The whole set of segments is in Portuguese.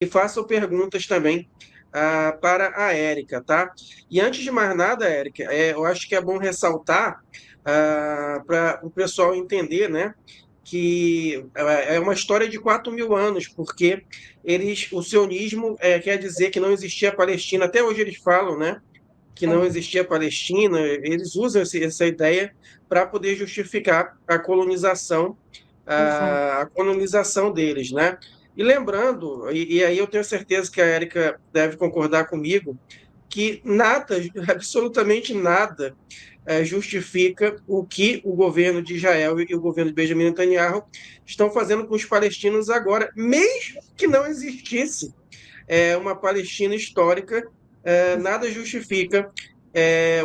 e façam perguntas também para a Érica, tá? E antes de mais nada, Érica, eu acho que é bom ressaltar para o pessoal entender, né, que é uma história de 4.000 anos, porque o sionismo quer dizer que não existia Palestina. Até hoje eles falam, né, que não É, existia Palestina. Eles usam essa ideia para poder justificar exato. a colonização deles, né? E lembrando, e aí eu tenho certeza que a Érica deve concordar comigo, que nada, absolutamente nada, justifica o que o governo de Israel e o governo de Benjamin Netanyahu estão fazendo com os palestinos agora, mesmo que não existisse uma Palestina histórica, nada justifica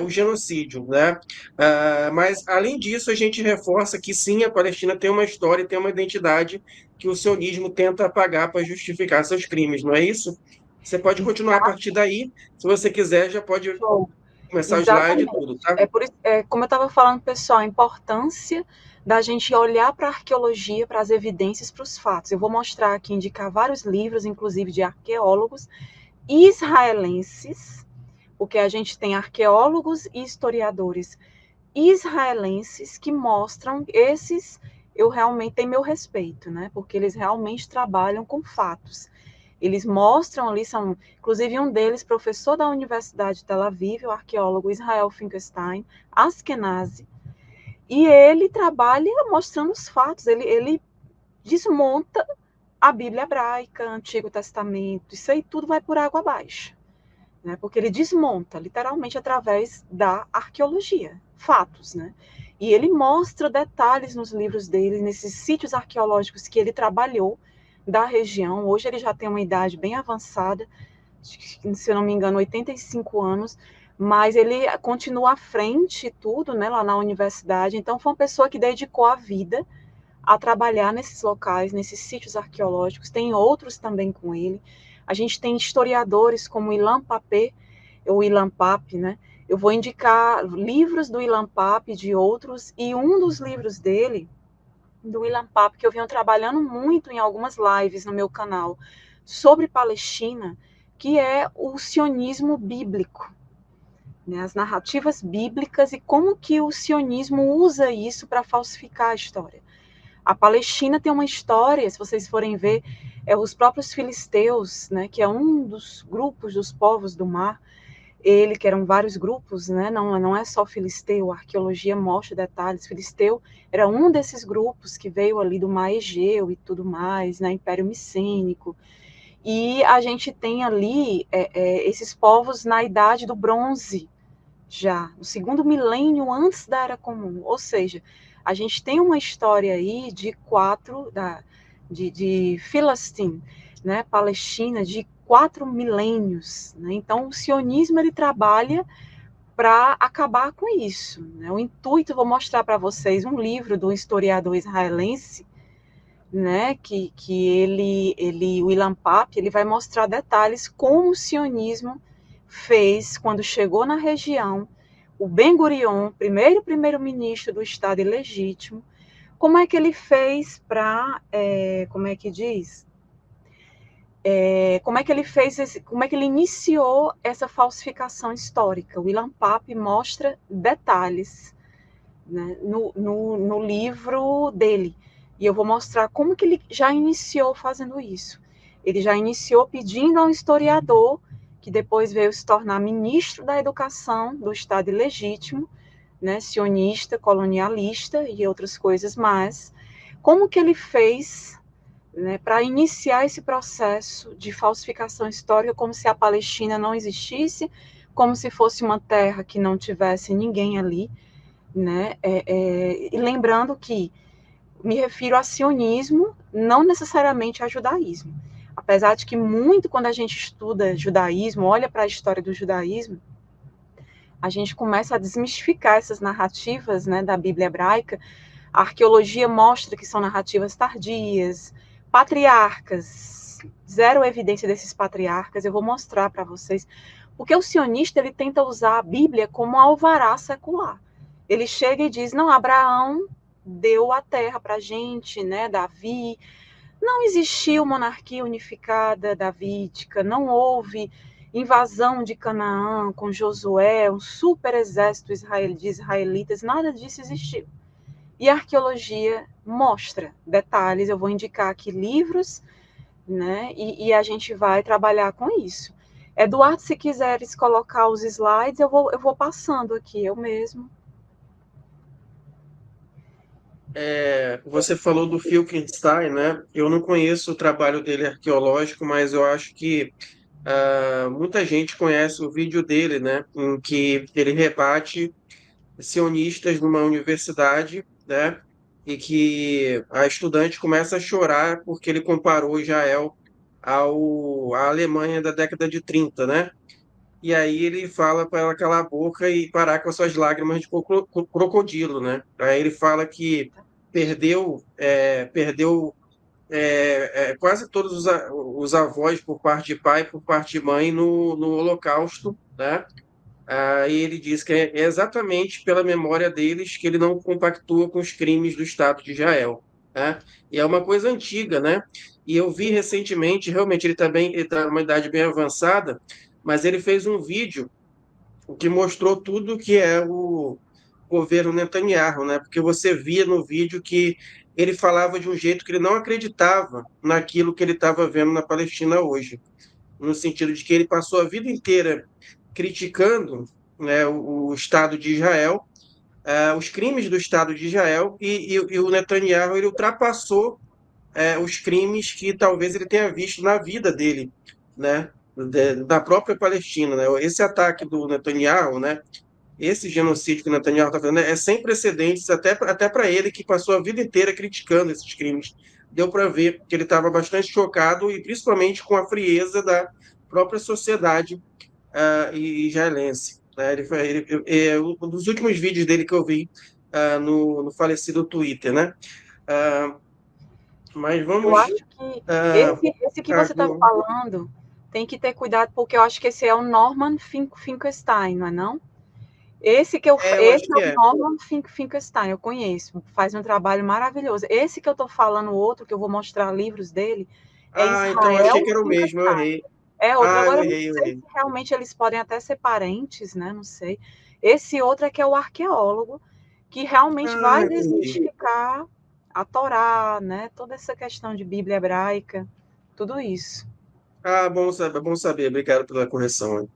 o genocídio, né? Mas, além disso, a gente reforça que sim, a Palestina tem uma história, tem uma identidade que o sionismo tenta apagar para justificar seus crimes, não é isso? Você pode continuar a partir daí, se você quiser, já pode Exato. começar o slide e Exatamente. tudo, tá? É por isso, como eu estava falando, pessoal, a importância da gente olhar para a arqueologia, para as evidências, para os fatos. Eu vou mostrar aqui, indicar vários livros, inclusive de arqueólogos israelenses, porque a gente tem arqueólogos e historiadores israelenses que mostram esses, eu realmente tenho meu respeito, né? Porque eles realmente trabalham com fatos. Eles mostram ali, são, inclusive um deles, professor da Universidade de Tel Aviv, o arqueólogo Israel Finkelstein, Askenazi, e ele trabalha mostrando os fatos, ele desmonta a Bíblia hebraica, Antigo Testamento, isso aí tudo vai por água abaixo, né? Porque ele desmonta, literalmente, através da arqueologia, fatos, né? E ele mostra detalhes nos livros dele, nesses sítios arqueológicos que ele trabalhou da região. Hoje ele já tem uma idade bem avançada, se eu não me engano, 85 anos, mas ele continua à frente e tudo, né, lá na universidade. Então, foi uma pessoa que dedicou a vida a trabalhar nesses locais, nesses sítios arqueológicos. Tem outros também com ele. A gente tem historiadores como Ilan Pappé, ou Ilan Pappe, né? Eu vou indicar livros do Ilan Pappe e de outros, e um dos livros dele, do Ilan Pappe, que eu venho trabalhando muito em algumas lives no meu canal, sobre Palestina, que é o sionismo bíblico, né? As narrativas bíblicas e como que o sionismo usa isso para falsificar a história. A Palestina tem uma história, se vocês forem ver, os próprios filisteus, né, que é um dos grupos dos povos do mar, ele, que eram vários grupos, né, não é só filisteu, a arqueologia mostra detalhes, filisteu era um desses grupos que veio ali do mar Egeu e tudo mais, né, Império Micênico, e a gente tem ali esses povos na Idade do Bronze, já, no segundo milênio antes da Era Comum, ou seja, a gente tem uma história aí de Filastim, né, Palestina, de 4 milênios, né? Então o sionismo ele trabalha para acabar com isso, né? O intuito, vou mostrar para vocês um livro do historiador israelense, né, que o Ilan Pappe, ele vai mostrar detalhes como o sionismo fez quando chegou na região, o Ben Gurion, primeiro-ministro do Estado ilegítimo, como é que ele fez para, como é que diz? Como é que ele fez, como é que ele iniciou essa falsificação histórica? O Ilan Pappe mostra detalhes, né, no livro dele. E eu vou mostrar como que ele já iniciou fazendo isso. Ele já iniciou pedindo a um historiador, que depois veio se tornar ministro da Educação do Estado ilegítimo, né, sionista, colonialista e outras coisas mais, como que ele fez, né, para iniciar esse processo de falsificação histórica, como se a Palestina não existisse, como se fosse uma terra que não tivesse ninguém ali, né? E lembrando que me refiro a sionismo, não necessariamente a judaísmo. Apesar de que muito, quando a gente estuda judaísmo, olha para a história do judaísmo, a gente começa a desmistificar essas narrativas, né, da Bíblia hebraica. A arqueologia mostra que são narrativas tardias, patriarcas, zero evidência desses patriarcas. Eu vou mostrar para vocês, porque o sionista ele tenta usar a Bíblia como alvará secular. Ele chega e diz: não, Abraão deu a terra para a gente, né? Davi, Não existiu monarquia unificada davídica, não houve invasão de Canaã com Josué, um super exército de israelitas, nada disso existiu. E a arqueologia mostra detalhes, eu vou indicar aqui livros, né, e a gente vai trabalhar com isso. Eduardo, se quiseres colocar os slides, eu vou passando aqui, eu mesmo. Você falou do Filkenstein, né? Eu não conheço o trabalho dele arqueológico, mas eu acho que muita gente conhece o vídeo dele, né? Em que ele rebate sionistas numa universidade, né? E que a estudante começa a chorar porque ele comparou Israel à Alemanha da década de 30, né? E aí ele fala para ela calar a boca e parar com as suas lágrimas de crocodilo, né? Aí ele fala que perdeu quase todos os avós por parte de pai e por parte de mãe no Holocausto, né? Aí ele diz que é exatamente pela memória deles que ele não compactua com os crimes do Estado de Israel, né? E é uma coisa antiga, né? E eu vi recentemente, realmente ele está numa idade bem avançada, mas ele fez um vídeo que mostrou tudo que é o governo Netanyahu, né? Porque você via no vídeo que ele falava de um jeito que ele não acreditava naquilo que ele estava vendo na Palestina hoje, no sentido de que ele passou a vida inteira criticando, né, o Estado de Israel, os crimes do Estado de Israel, e o Netanyahu ele ultrapassou os crimes que talvez ele tenha visto na vida dele, né, da própria Palestina, né? Esse ataque do Netanyahu, né, esse genocídio que o Netanyahu está fazendo é sem precedentes, até para ele, que passou a vida inteira criticando esses crimes. Deu para ver que ele estava bastante chocado, e principalmente com a frieza da própria sociedade israelense. Né? Um dos últimos vídeos dele que eu vi no falecido Twitter. Né? Ah, mas Eu vamos. acho que ah, esse que você está agora- falando tem que ter cuidado, porque eu acho que esse é o Norman Finkelstein, não é não? eu acho Esse é que o é. Norman Finkelstein, eu conheço, faz um trabalho maravilhoso. Esse que eu estou falando, o outro, que eu vou mostrar livros dele, é Então eu achei Israel que era o mesmo, eu Finkelstein. errei. É outro. Eu Agora, eu não errei, eu sei errei. se realmente eles podem até ser parentes, né? Não sei. Esse outro é que é o arqueólogo, que realmente vai Entendi. desmistificar a Torá, né? Toda essa questão de Bíblia hebraica, tudo isso. Bom saber. Obrigado pela correção.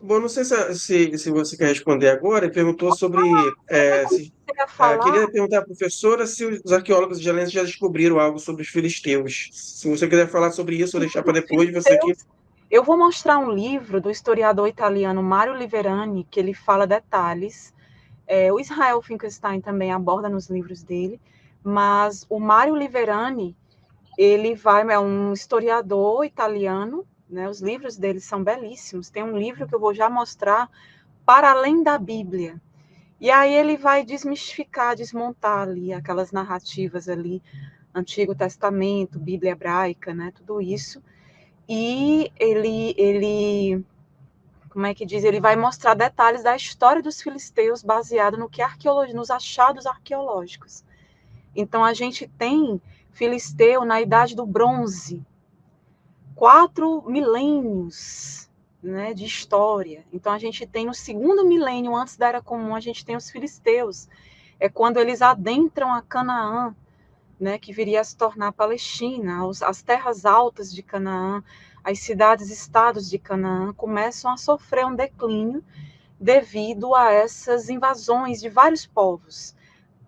Bom, não sei se você quer responder agora. Ele perguntou sobre. Você ia falar, Queria perguntar à professora se os arqueólogos israelenses já descobriram algo sobre os filisteus. Se você quiser falar sobre isso, ou deixar para os depois, você que. filisteus. Eu vou mostrar um livro do historiador italiano Mario Liverani, que ele fala detalhes. O Israel Finkelstein também aborda nos livros dele, mas o Mario Liverani, é um historiador italiano, né? Os livros dele são belíssimos. Tem um livro que eu vou já mostrar, Para Além da Bíblia. E aí ele vai desmistificar, desmontar ali aquelas narrativas ali, Antigo Testamento, Bíblia hebraica, né? Tudo isso. E como é que diz? Ele vai mostrar detalhes da história dos filisteus baseado no que nos achados arqueológicos. Então a gente tem filisteu na idade do bronze, 4 milênios, né, de história. Então a gente tem no segundo milênio antes da Era Comum, a gente tem os filisteus. É quando eles adentram a Canaã, né, que viria a se tornar a Palestina, as terras altas de Canaã, as cidades-estados de Canaã começam a sofrer um declínio devido a essas invasões de vários povos.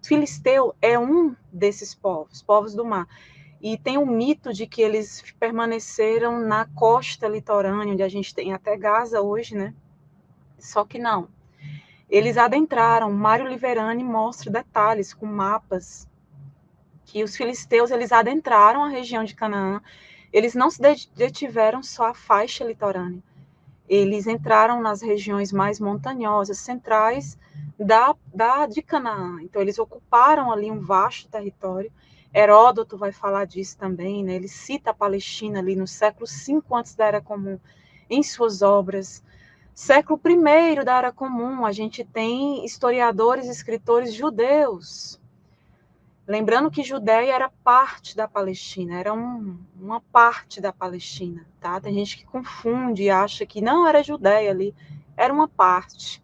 Filisteu é um desses povos, povos do mar. E tem um mito de que eles permaneceram na costa litorânea, onde a gente tem até Gaza hoje, né? Só que não. Eles adentraram. Mário Liverani mostra detalhes com mapas que os filisteus eles adentraram a região de Canaã. Eles não se detiveram só à faixa litorânea. Eles entraram nas regiões mais montanhosas, centrais de Canaã. Então, eles ocuparam ali um vasto território. Heródoto vai falar disso também, né? Ele cita a Palestina ali no século V antes da Era Comum, em suas obras. Século I da Era Comum, a gente tem historiadores e escritores judeus Lembrando que Judéia era parte da Palestina, era uma parte da Palestina, tá? Tem gente que confunde e acha que não era Judéia ali, era uma parte.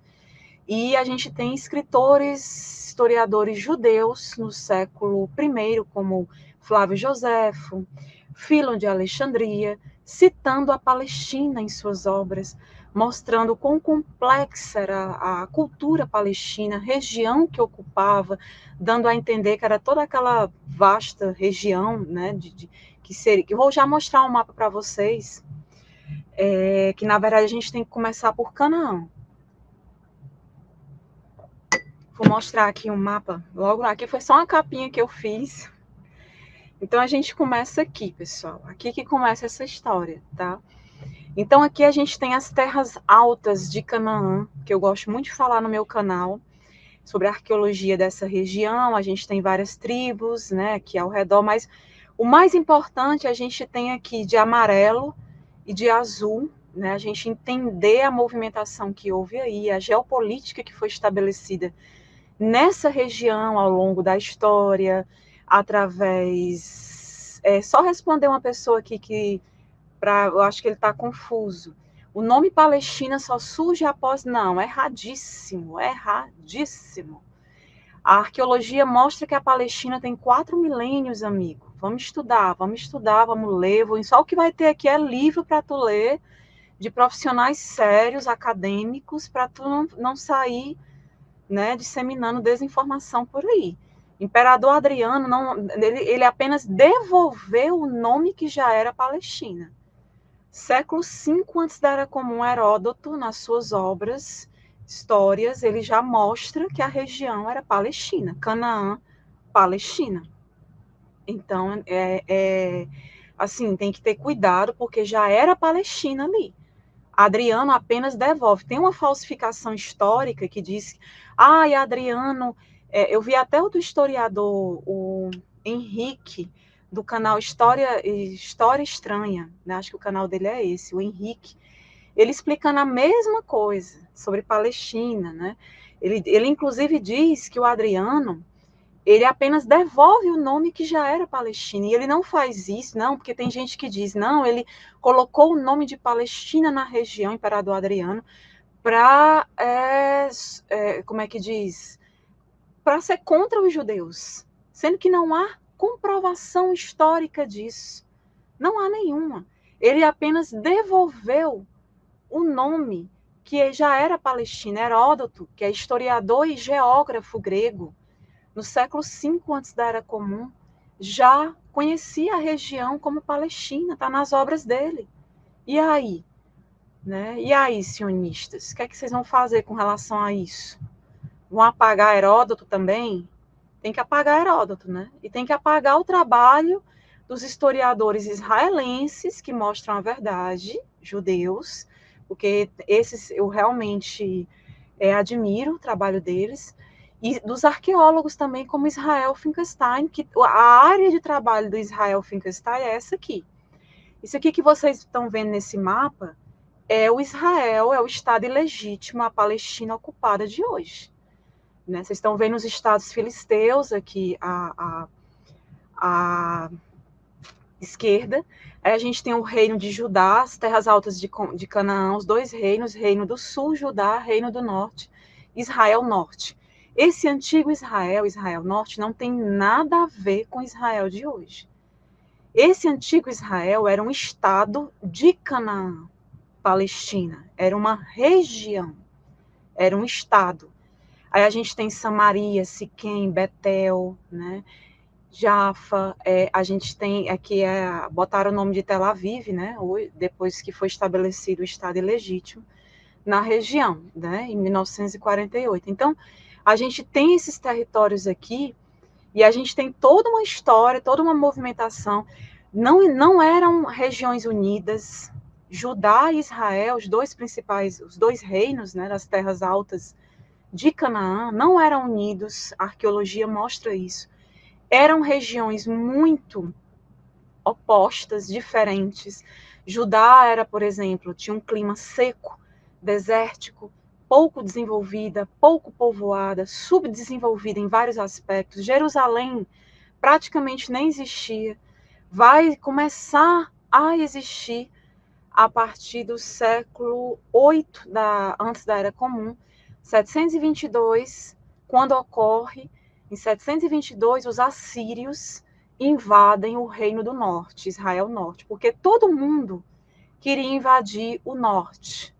E a gente tem escritores, historiadores judeus no século I, como Flávio Joséfo, Fílon de Alexandria, citando a Palestina em suas obras, mostrando quão complexa era a cultura palestina, a região que ocupava, dando a entender que era toda aquela vasta região, né, que seria, que vou já mostrar um mapa para vocês, que na verdade a gente tem que começar por Canaã. Vou mostrar aqui um mapa, logo aqui foi só uma capinha que eu fiz. Então a gente começa aqui, pessoal, aqui que começa essa história, tá? Então aqui a gente tem as terras altas de Canaã, que eu gosto muito de falar no meu canal, sobre a arqueologia dessa região. A gente tem várias tribos, né, aqui ao redor, mas o mais importante a gente tem aqui de amarelo e de azul, né, a gente entender a movimentação que houve aí, a geopolítica que foi estabelecida nessa região ao longo da história, através... só responder uma pessoa aqui que eu acho que ele está confuso. O nome Palestina só surge após... Não, erradíssimo, erradíssimo. A arqueologia mostra que a Palestina tem 4 milênios, amigo. Vamos estudar, vamos ler. Só o que vai ter aqui é livro para tu ler, de profissionais sérios, acadêmicos, para tu não sair, né, disseminando desinformação por aí. Imperador Adriano, ele apenas devolveu o nome que já era Palestina. Século V antes da Era Comum, Heródoto, nas suas obras, histórias, ele já mostra que a região era Palestina, Canaã, Palestina. Então, assim, tem que ter cuidado, porque já era Palestina ali. Adriano apenas devolve. Tem uma falsificação histórica que diz, Adriano, eu vi até o do historiador, o Henrique, do canal História Estranha, né? Acho que o canal dele é esse, o Henrique, ele explicando a mesma coisa sobre Palestina, né? Ele inclusive diz que o Adriano, ele apenas devolve o nome que já era Palestina, e ele não faz isso, não, porque tem gente que diz, não, ele colocou o nome de Palestina na região, Imperador Adriano, para, como é que diz, para ser contra os judeus, sendo que não há comprovação histórica disso, não há nenhuma. Ele apenas devolveu o nome que já era Palestina. Heródoto, que é historiador e geógrafo grego, no século V antes da Era Comum, já conhecia a região como Palestina, está nas obras dele. E aí? Né? E aí, sionistas? O que é que vocês vão fazer com relação a isso? Vão apagar Heródoto também? Tem que apagar Heródoto, né? E tem que apagar o trabalho dos historiadores israelenses que mostram a verdade, judeus, porque esses eu realmente admiro o trabalho deles, e dos arqueólogos também, como Israel Finkelstein, que a área de trabalho do Israel Finkelstein é essa aqui. Isso aqui que vocês estão vendo nesse mapa é o Israel, é o Estado ilegítimo, a Palestina ocupada de hoje. Né? Vocês estão vendo os estados filisteus aqui à esquerda. Aí a gente tem o reino de Judá, as terras altas de Canaã, os dois reinos, reino do sul, Judá, reino do norte, Israel norte. Esse antigo Israel, Israel norte, não tem nada a ver com Israel de hoje. Esse antigo Israel era um estado de Canaã, Palestina, era uma região, era um estado. Aí a gente tem Samaria, Siquém, Betel, né? Jafa, a gente tem aqui, botaram o nome de Tel Aviv, né? Depois que foi estabelecido o Estado ilegítimo na região, né? Em 1948. Então, a gente tem esses territórios aqui e a gente tem toda uma história, toda uma movimentação. Não eram regiões unidas. Judá e Israel, os dois reinos, né, das terras altas de Canaã, não eram unidos. A arqueologia mostra isso. Eram regiões muito opostas, diferentes. Judá era, por exemplo, tinha um clima seco, desértico, pouco desenvolvida, pouco povoada, subdesenvolvida em vários aspectos. Jerusalém, praticamente nem existia, vai começar a existir a partir do século VIII, antes da Era Comum, 722, quando ocorre, em 722, os assírios invadem o Reino do Norte, Israel Norte, porque todo mundo queria invadir o norte,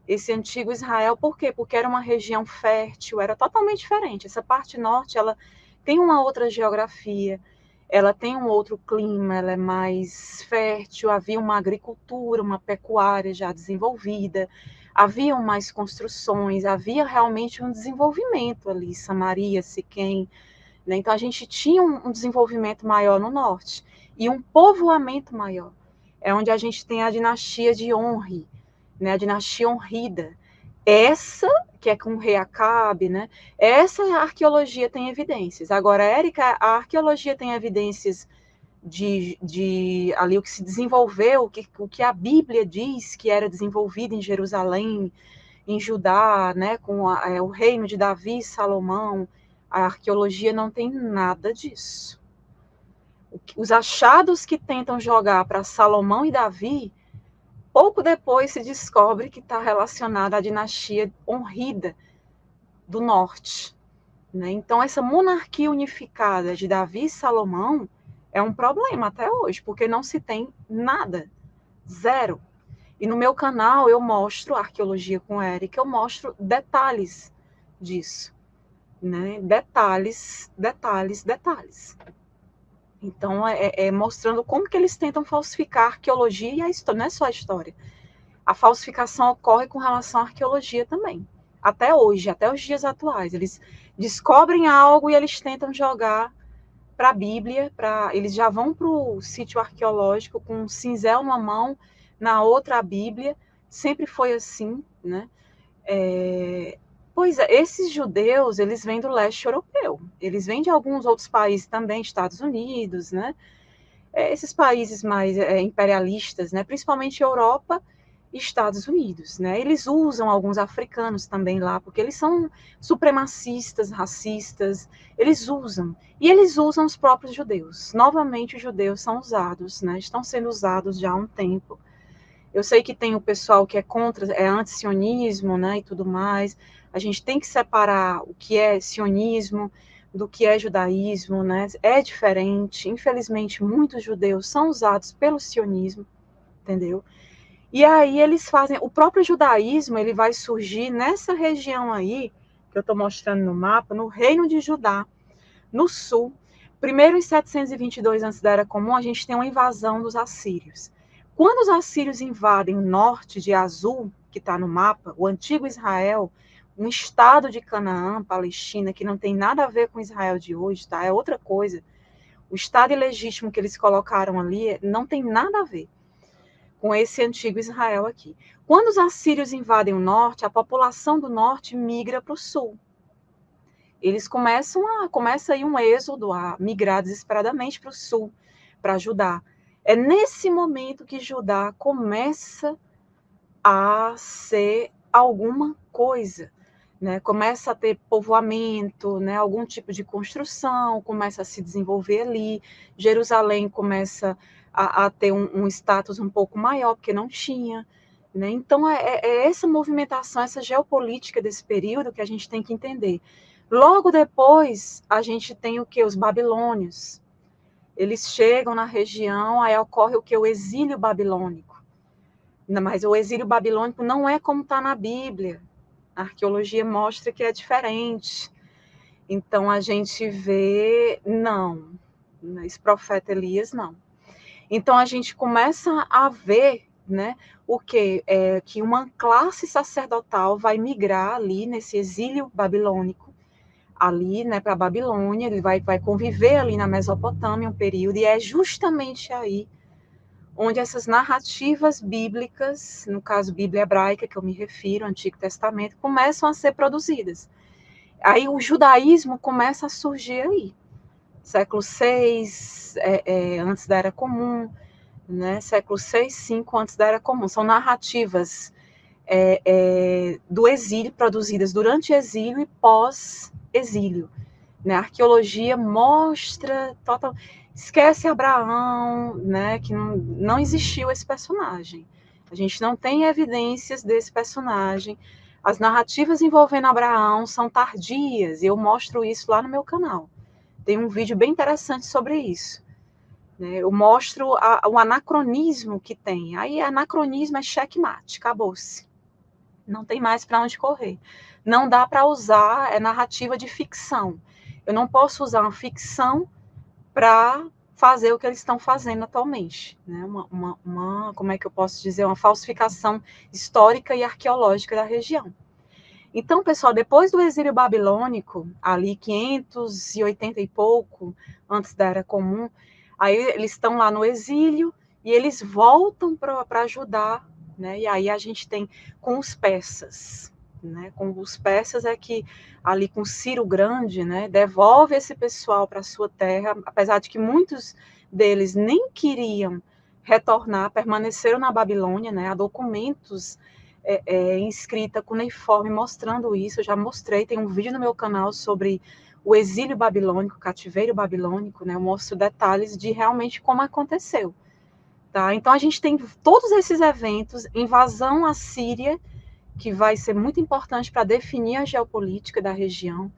esse antigo Israel. Por quê? Porque era uma região fértil, era totalmente diferente. Essa parte norte, ela tem uma outra geografia, ela tem um outro clima, ela é mais fértil, havia uma agricultura, uma pecuária já desenvolvida, haviam mais construções, havia realmente um desenvolvimento ali, Samaria, Siquém, né? Então a gente tinha um desenvolvimento maior no norte e um povoamento maior. É onde a gente tem a dinastia de Onri, né? A dinastia honrida. Essa, que é com o rei Acabe, né? Essa arqueologia tem evidências. Agora, Érica, a arqueologia tem evidências de ali o que se desenvolveu, o que a Bíblia diz que era desenvolvido em Jerusalém, em Judá, né? Com o reino de Davi e Salomão. A arqueologia não tem nada disso. Os achados que tentam jogar para Salomão e Davi, pouco depois se descobre que está relacionada à dinastia honrida do norte, né? Então, essa monarquia unificada de Davi e Salomão é um problema até hoje, porque não se tem nada, zero. E no meu canal eu mostro Arqueologia com Érica, eu mostro detalhes disso, né? Detalhes, detalhes, detalhes. Então, mostrando como que eles tentam falsificar a arqueologia e a história, não é só a história. A falsificação ocorre com relação à arqueologia também. Até hoje, até os dias atuais. Eles descobrem algo e eles tentam jogar para a Bíblia, eles já vão para o sítio arqueológico com um cinzel na mão, na outra a Bíblia. Sempre foi assim, né? Pois é, esses judeus, eles vêm do leste europeu. Eles vêm de alguns outros países também, Estados Unidos, né? Esses países mais imperialistas, né? Principalmente Europa e Estados Unidos, né? Eles usam alguns africanos também lá, porque eles são supremacistas, racistas, eles usam. E eles usam os próprios judeus. Novamente, os judeus são usados, né? Estão sendo usados já há um tempo. Eu sei que tem o pessoal que é contra, é anti-sionismo, né, e tudo mais. A gente tem que separar o que é sionismo do que é judaísmo, né? É diferente. Infelizmente, muitos judeus são usados pelo sionismo, entendeu? E aí eles fazem, o próprio judaísmo, ele vai surgir nessa região aí, que eu estou mostrando no mapa, no Reino de Judá, no sul. Primeiro, em 722 a.C., da Era Comum, a gente tem uma invasão dos assírios. Quando os assírios invadem o norte de Azul, que está no mapa, o antigo Israel, um estado de Canaã, Palestina, que não tem nada a ver com Israel de hoje, tá? É outra coisa. O estado ilegítimo que eles colocaram ali não tem nada a ver com esse antigo Israel aqui. Quando os assírios invadem o norte, a população do norte migra para o sul. Eles começa aí um êxodo a migrar desesperadamente para o sul, para Judá. É nesse momento que Judá começa a ser alguma coisa, né? Começa a ter povoamento, né? Algum tipo de construção, começa a se desenvolver ali. Jerusalém começa a ter um status um pouco maior, porque não tinha, né? Então, é essa movimentação, essa geopolítica desse período que a gente tem que entender. Logo depois, a gente tem o que? Os babilônios. Eles chegam na região, aí ocorre o que? O exílio babilônico. Mas o exílio babilônico não é como está na Bíblia. A arqueologia mostra que é diferente. Então, a gente vê, não. Esse profeta Elias, não. Então, a gente começa a ver, né, o quê? Que uma classe sacerdotal vai migrar ali nesse exílio babilônico, ali, né, para a Babilônia, ele vai conviver ali na Mesopotâmia um período, e é justamente aí onde essas narrativas bíblicas, no caso Bíblia hebraica, que eu me refiro, Antigo Testamento, começam a ser produzidas. Aí o judaísmo começa a surgir aí, século VI, antes da Era Comum, né, século VI, V, antes da Era Comum. São narrativas do exílio, produzidas durante o exílio e pós-exílio. né? A arqueologia mostra total, esquece Abraão, né? Que não existiu esse personagem. A gente não tem evidências desse personagem. As narrativas envolvendo Abraão são tardias, e eu mostro isso lá no meu canal. Tem um vídeo bem interessante sobre isso. Né? Eu mostro o anacronismo que tem. Aí anacronismo é checkmate, acabou-se. Não tem mais para onde correr. Não dá para usar narrativa de ficção. Eu não posso usar uma ficção para fazer o que eles estão fazendo atualmente, né? Como é que eu posso dizer, uma falsificação histórica e arqueológica da região. Então, pessoal, depois do exílio babilônico, ali 580 e pouco, antes da Era Comum, aí eles estão lá no exílio e eles voltam para ajudar, né? E aí a gente tem com os persas, né? Com os persas é que ali com Ciro Grande, né? Devolve esse pessoal para sua terra, apesar de que muitos deles nem queriam retornar, permaneceram na Babilônia, né? Há documentos inscrita cuneiforme mostrando isso. Eu já mostrei, tem um vídeo no meu canal sobre o exílio babilônico, o cativeiro babilônico, né? Eu mostro detalhes de realmente como aconteceu. Tá? Então a gente tem todos esses eventos, invasão à Síria, que vai ser muito importante para definir a geopolítica da região.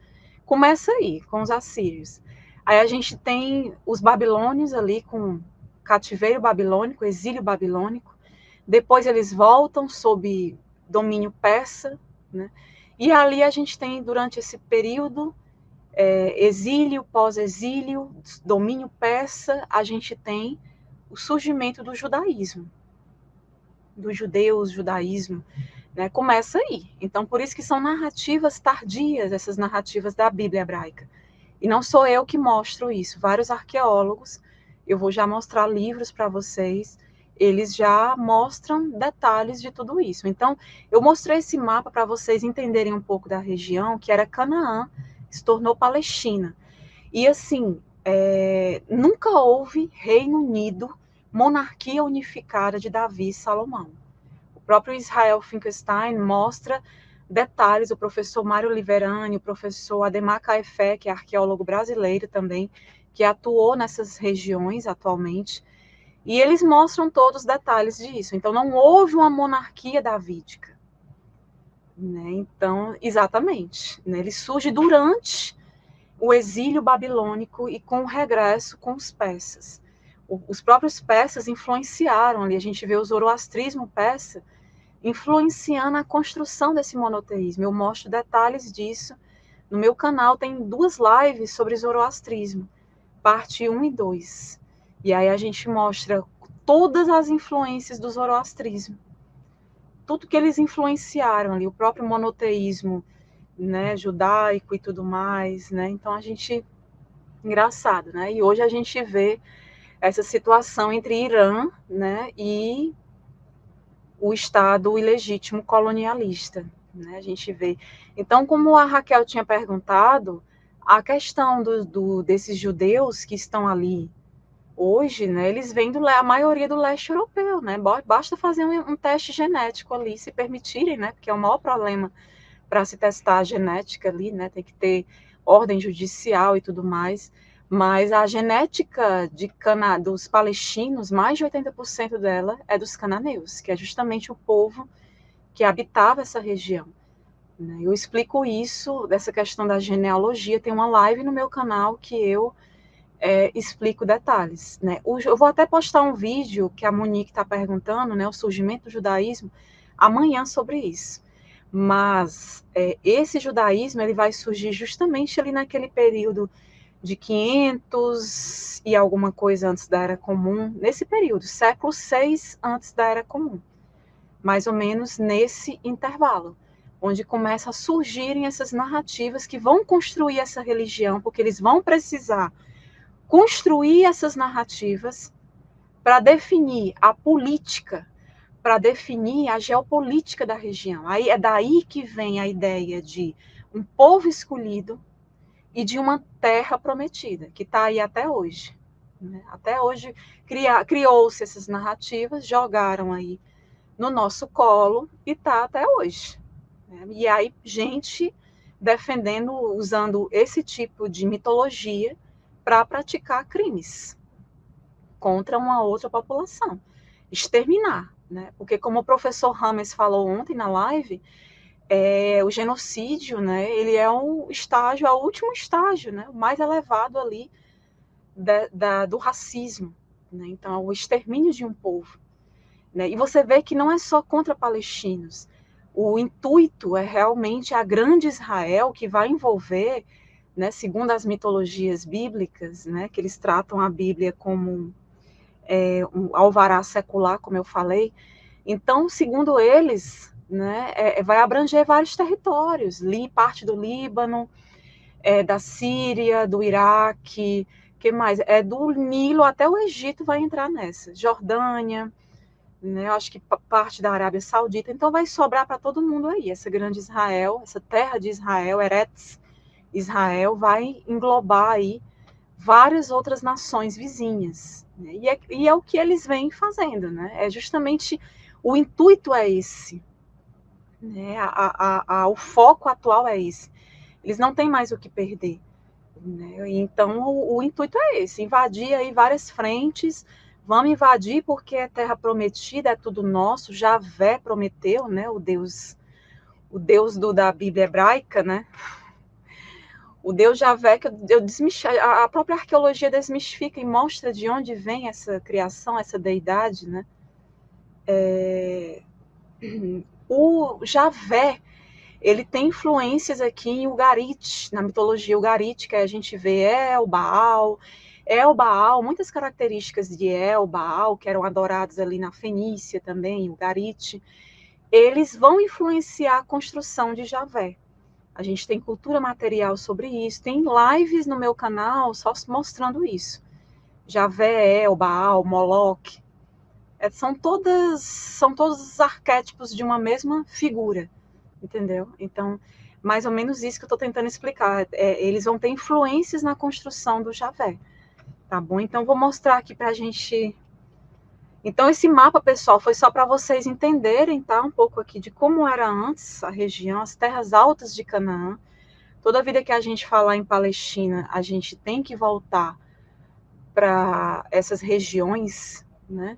Começa aí, com os assírios. Aí a gente tem os babilônios ali com cativeiro babilônico, exílio babilônico. Depois eles voltam sob domínio persa, né? E ali a gente tem, durante esse período, exílio, pós-exílio, domínio persa, a gente tem o surgimento do judaísmo, dos judeus, judaísmo, né? Começa aí. Então, por isso que são narrativas tardias, essas narrativas da Bíblia hebraica. E não sou eu que mostro isso, vários arqueólogos, eu vou já mostrar livros para vocês, eles já mostram detalhes de tudo isso. Então, eu mostrei esse mapa para vocês entenderem um pouco da região, que era Canaã, se tornou Palestina. E assim, nunca houve Reino Unido, monarquia unificada de Davi e Salomão. O próprio Israel Finkelstein mostra detalhes, o professor Mário Liverani, o professor Ademar Caefé, que é arqueólogo brasileiro também, que atuou nessas regiões atualmente, e eles mostram todos os detalhes disso. Então, não houve uma monarquia davídica. Né? Então, exatamente. Né? Ele surge durante o exílio babilônico e com o regresso com os persas. Os próprios persas influenciaram ali, a gente vê o zoroastrismo persa influenciando a construção desse monoteísmo. Eu mostro detalhes disso. No meu canal tem 2 lives sobre zoroastrismo, parte 1 e 2. E aí a gente mostra todas as influências do zoroastrismo. Tudo que eles influenciaram ali, o próprio monoteísmo, né, judaico e tudo mais, né? Então a gente, engraçado, né? E hoje a gente vê essa situação entre Irã, né, e o Estado ilegítimo colonialista, né? A gente vê. Então, como a Raquel tinha perguntado, a questão desses judeus que estão ali hoje, né? Eles vêm a maioria do leste europeu, né? Basta fazer um teste genético ali, se permitirem, né? Porque é o maior problema para se testar a genética ali, né? Tem que ter ordem judicial e tudo mais. Mas a genética dos palestinos, mais de 80% dela é dos cananeus, que é justamente o povo que habitava essa região. Né? Eu explico isso, dessa questão da genealogia, tem uma live no meu canal que eu explico detalhes. Né? Eu vou até postar um vídeo que a Monique está perguntando, né, o surgimento do judaísmo, amanhã sobre isso. Mas esse judaísmo ele vai surgir justamente ali naquele período de 500 e alguma coisa antes da Era Comum, nesse período, século 6 antes da Era Comum, mais ou menos nesse intervalo, onde começa a surgirem essas narrativas que vão construir essa religião, porque eles vão precisar construir essas narrativas para definir a política, para definir a geopolítica da região. Aí é daí que vem a ideia de um povo escolhido e de uma terra prometida, que está aí até hoje. Né? Até hoje criou-se essas narrativas, jogaram aí no nosso colo e está até hoje. Né? E aí gente defendendo, usando esse tipo de mitologia para praticar crimes contra uma outra população, exterminar, né? Porque como o professor Rames falou ontem na live, o genocídio, né? Ele é um estágio, é o último estágio, né? O mais elevado ali do racismo, né? Então, é o extermínio de um povo, né? E você vê que não é só contra palestinos. O intuito é realmente a grande Israel, que vai envolver, né, segundo as mitologias bíblicas, né, que eles tratam a Bíblia como um alvará secular, como eu falei. Então, segundo eles, né, vai abranger vários territórios, parte do Líbano, da Síria, do Iraque, que mais? Do Nilo até o Egito vai entrar nessa, Jordânia, né, acho que parte da Arábia Saudita, então vai sobrar para todo mundo aí, essa grande Israel, essa terra de Israel, Eretz Israel, vai englobar aí várias outras nações vizinhas, né? E é o que eles vêm fazendo, né? É justamente, o intuito é esse, né? O foco atual é esse. Eles não têm mais o que perder, né? Então, o intuito é esse, invadir aí várias frentes. Vamos invadir porque é terra prometida, é tudo nosso. Javé prometeu, né? O Deus da Bíblia hebraica, né? O Deus Javé, que a própria arqueologia desmistifica e mostra de onde vem essa criação, essa deidade, né? O Javé, ele tem influências aqui em Ugarit, na mitologia ugarítica, a gente vê El Baal, muitas características de El Baal, que eram adorados ali na Fenícia também, Ugarit, eles vão influenciar a construção de Javé. A gente tem cultura material sobre isso, tem lives no meu canal só mostrando isso. Javé, El Baal, Moloch, são todos os arquétipos de uma mesma figura, entendeu? Então, mais ou menos isso que eu estou tentando explicar. Eles vão ter influências na construção do Javé, tá bom? Então, vou mostrar aqui para a gente. Então, esse mapa, pessoal, foi só para vocês entenderem, tá? Um pouco aqui de como era antes a região, as terras altas de Canaã. Toda vida que a gente falar em Palestina, a gente tem que voltar para essas regiões, né?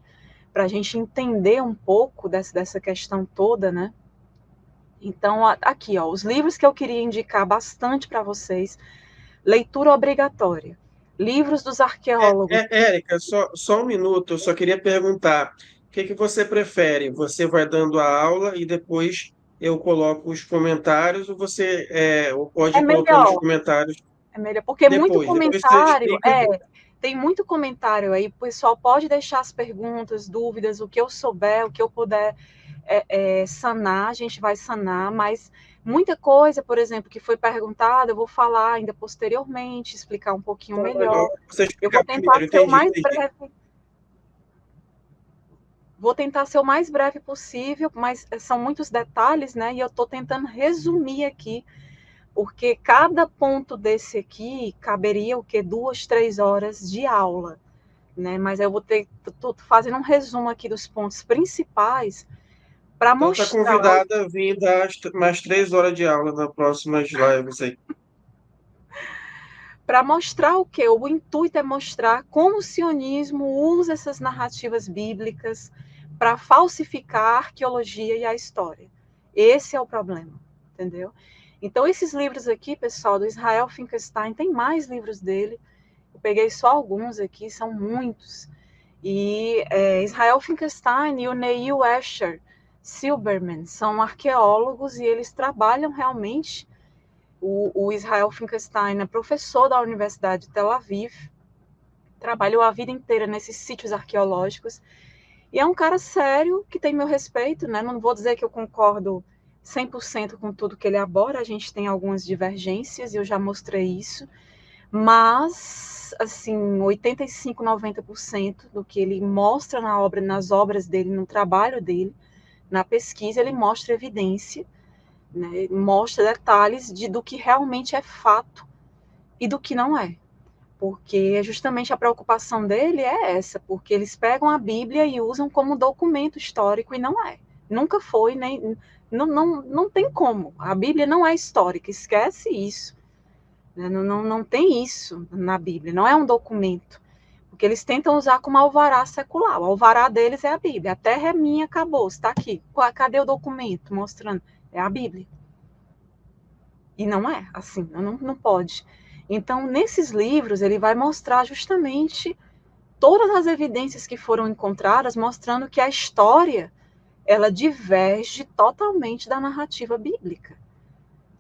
Para a gente entender um pouco dessa questão toda, né? Então, aqui, ó, os livros que eu queria indicar bastante para vocês, leitura obrigatória. Livros dos arqueólogos. Érica, só um minuto, eu só queria perguntar, o que que você prefere? Você vai dando a aula e depois eu coloco os comentários, ou você ou pode É ir colocando os melhor, comentários porque muito depois você comentário, explica. tem muito comentário aí, o pessoal pode deixar as perguntas, dúvidas, o que eu souber, o que eu puder sanar, a gente vai sanar, mas muita coisa, por exemplo, que foi perguntada, eu vou falar ainda posteriormente, explicar um pouquinho Então, melhor. melhor você Eu explicar vou primeiro, tentar ser o entendi, mais entendi. breve, vou tentar ser o mais breve possível, mas são muitos detalhes, né? E eu estou tentando resumir aqui, porque cada ponto desse aqui caberia o quê? 2, 3 horas de aula, né? Mas eu estou fazendo um resumo aqui dos pontos principais para Então está mostrar, convidada a vir dar mais 3 horas de aula na próximas lives aí. o quê? O intuito é mostrar como o sionismo usa essas narrativas bíblicas para falsificar a arqueologia e a história. Esse é o problema, entendeu? Então, esses livros aqui, pessoal, do Israel Finkelstein, tem mais livros dele. Eu peguei só alguns aqui, são muitos. E Israel Finkelstein e o Neil Asher Silberman são arqueólogos e eles trabalham realmente. O Israel Finkelstein é professor da Universidade de Tel Aviv, trabalhou a vida inteira nesses sítios arqueológicos, e é um cara sério, que tem meu respeito, né? Não vou dizer que eu concordo 100% com tudo que ele aborda, a gente tem algumas divergências, e eu já mostrei isso, mas, assim, 85, 90% do que ele mostra nas obras dele, no trabalho dele, na pesquisa, ele mostra evidência, né? Mostra detalhes do que realmente é fato e do que não é. Porque justamente a preocupação dele é essa, porque eles pegam a Bíblia e usam como documento histórico e não é. Nunca foi, nem Não tem como. A Bíblia não é histórica, esquece isso. Né? Não tem isso na Bíblia, não é um documento. Porque eles tentam usar como alvará secular. O alvará deles é a Bíblia. A terra é minha, acabou, está aqui. Cadê o documento mostrando? É a Bíblia. E não é assim, não pode. Então, nesses livros, ele vai mostrar justamente todas as evidências que foram encontradas, mostrando que a história ela diverge totalmente da narrativa bíblica.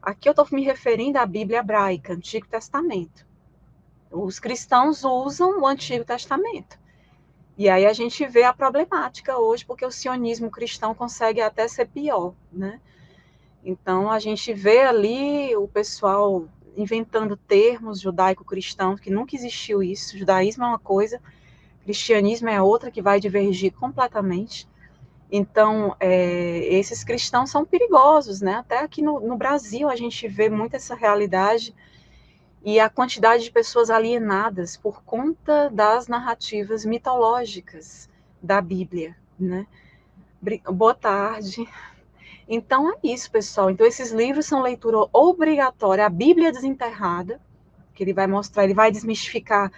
Aqui eu estou me referindo à Bíblia hebraica, Antigo Testamento. Os cristãos usam o Antigo Testamento. E aí a gente vê a problemática hoje, porque o sionismo cristão consegue até ser pior, né? Então a gente vê ali o pessoal inventando termos judaico-cristãos, que nunca existiu isso. Judaísmo é uma coisa, cristianismo é outra, que vai divergir completamente. Então, esses cristãos são perigosos, né? Até aqui no Brasil a gente vê muito essa realidade e a quantidade de pessoas alienadas por conta das narrativas mitológicas da Bíblia, né? Boa tarde. Então é isso, pessoal. Então esses livros são leitura obrigatória. A Bíblia Desenterrada, que ele vai mostrar, ele vai desmistificar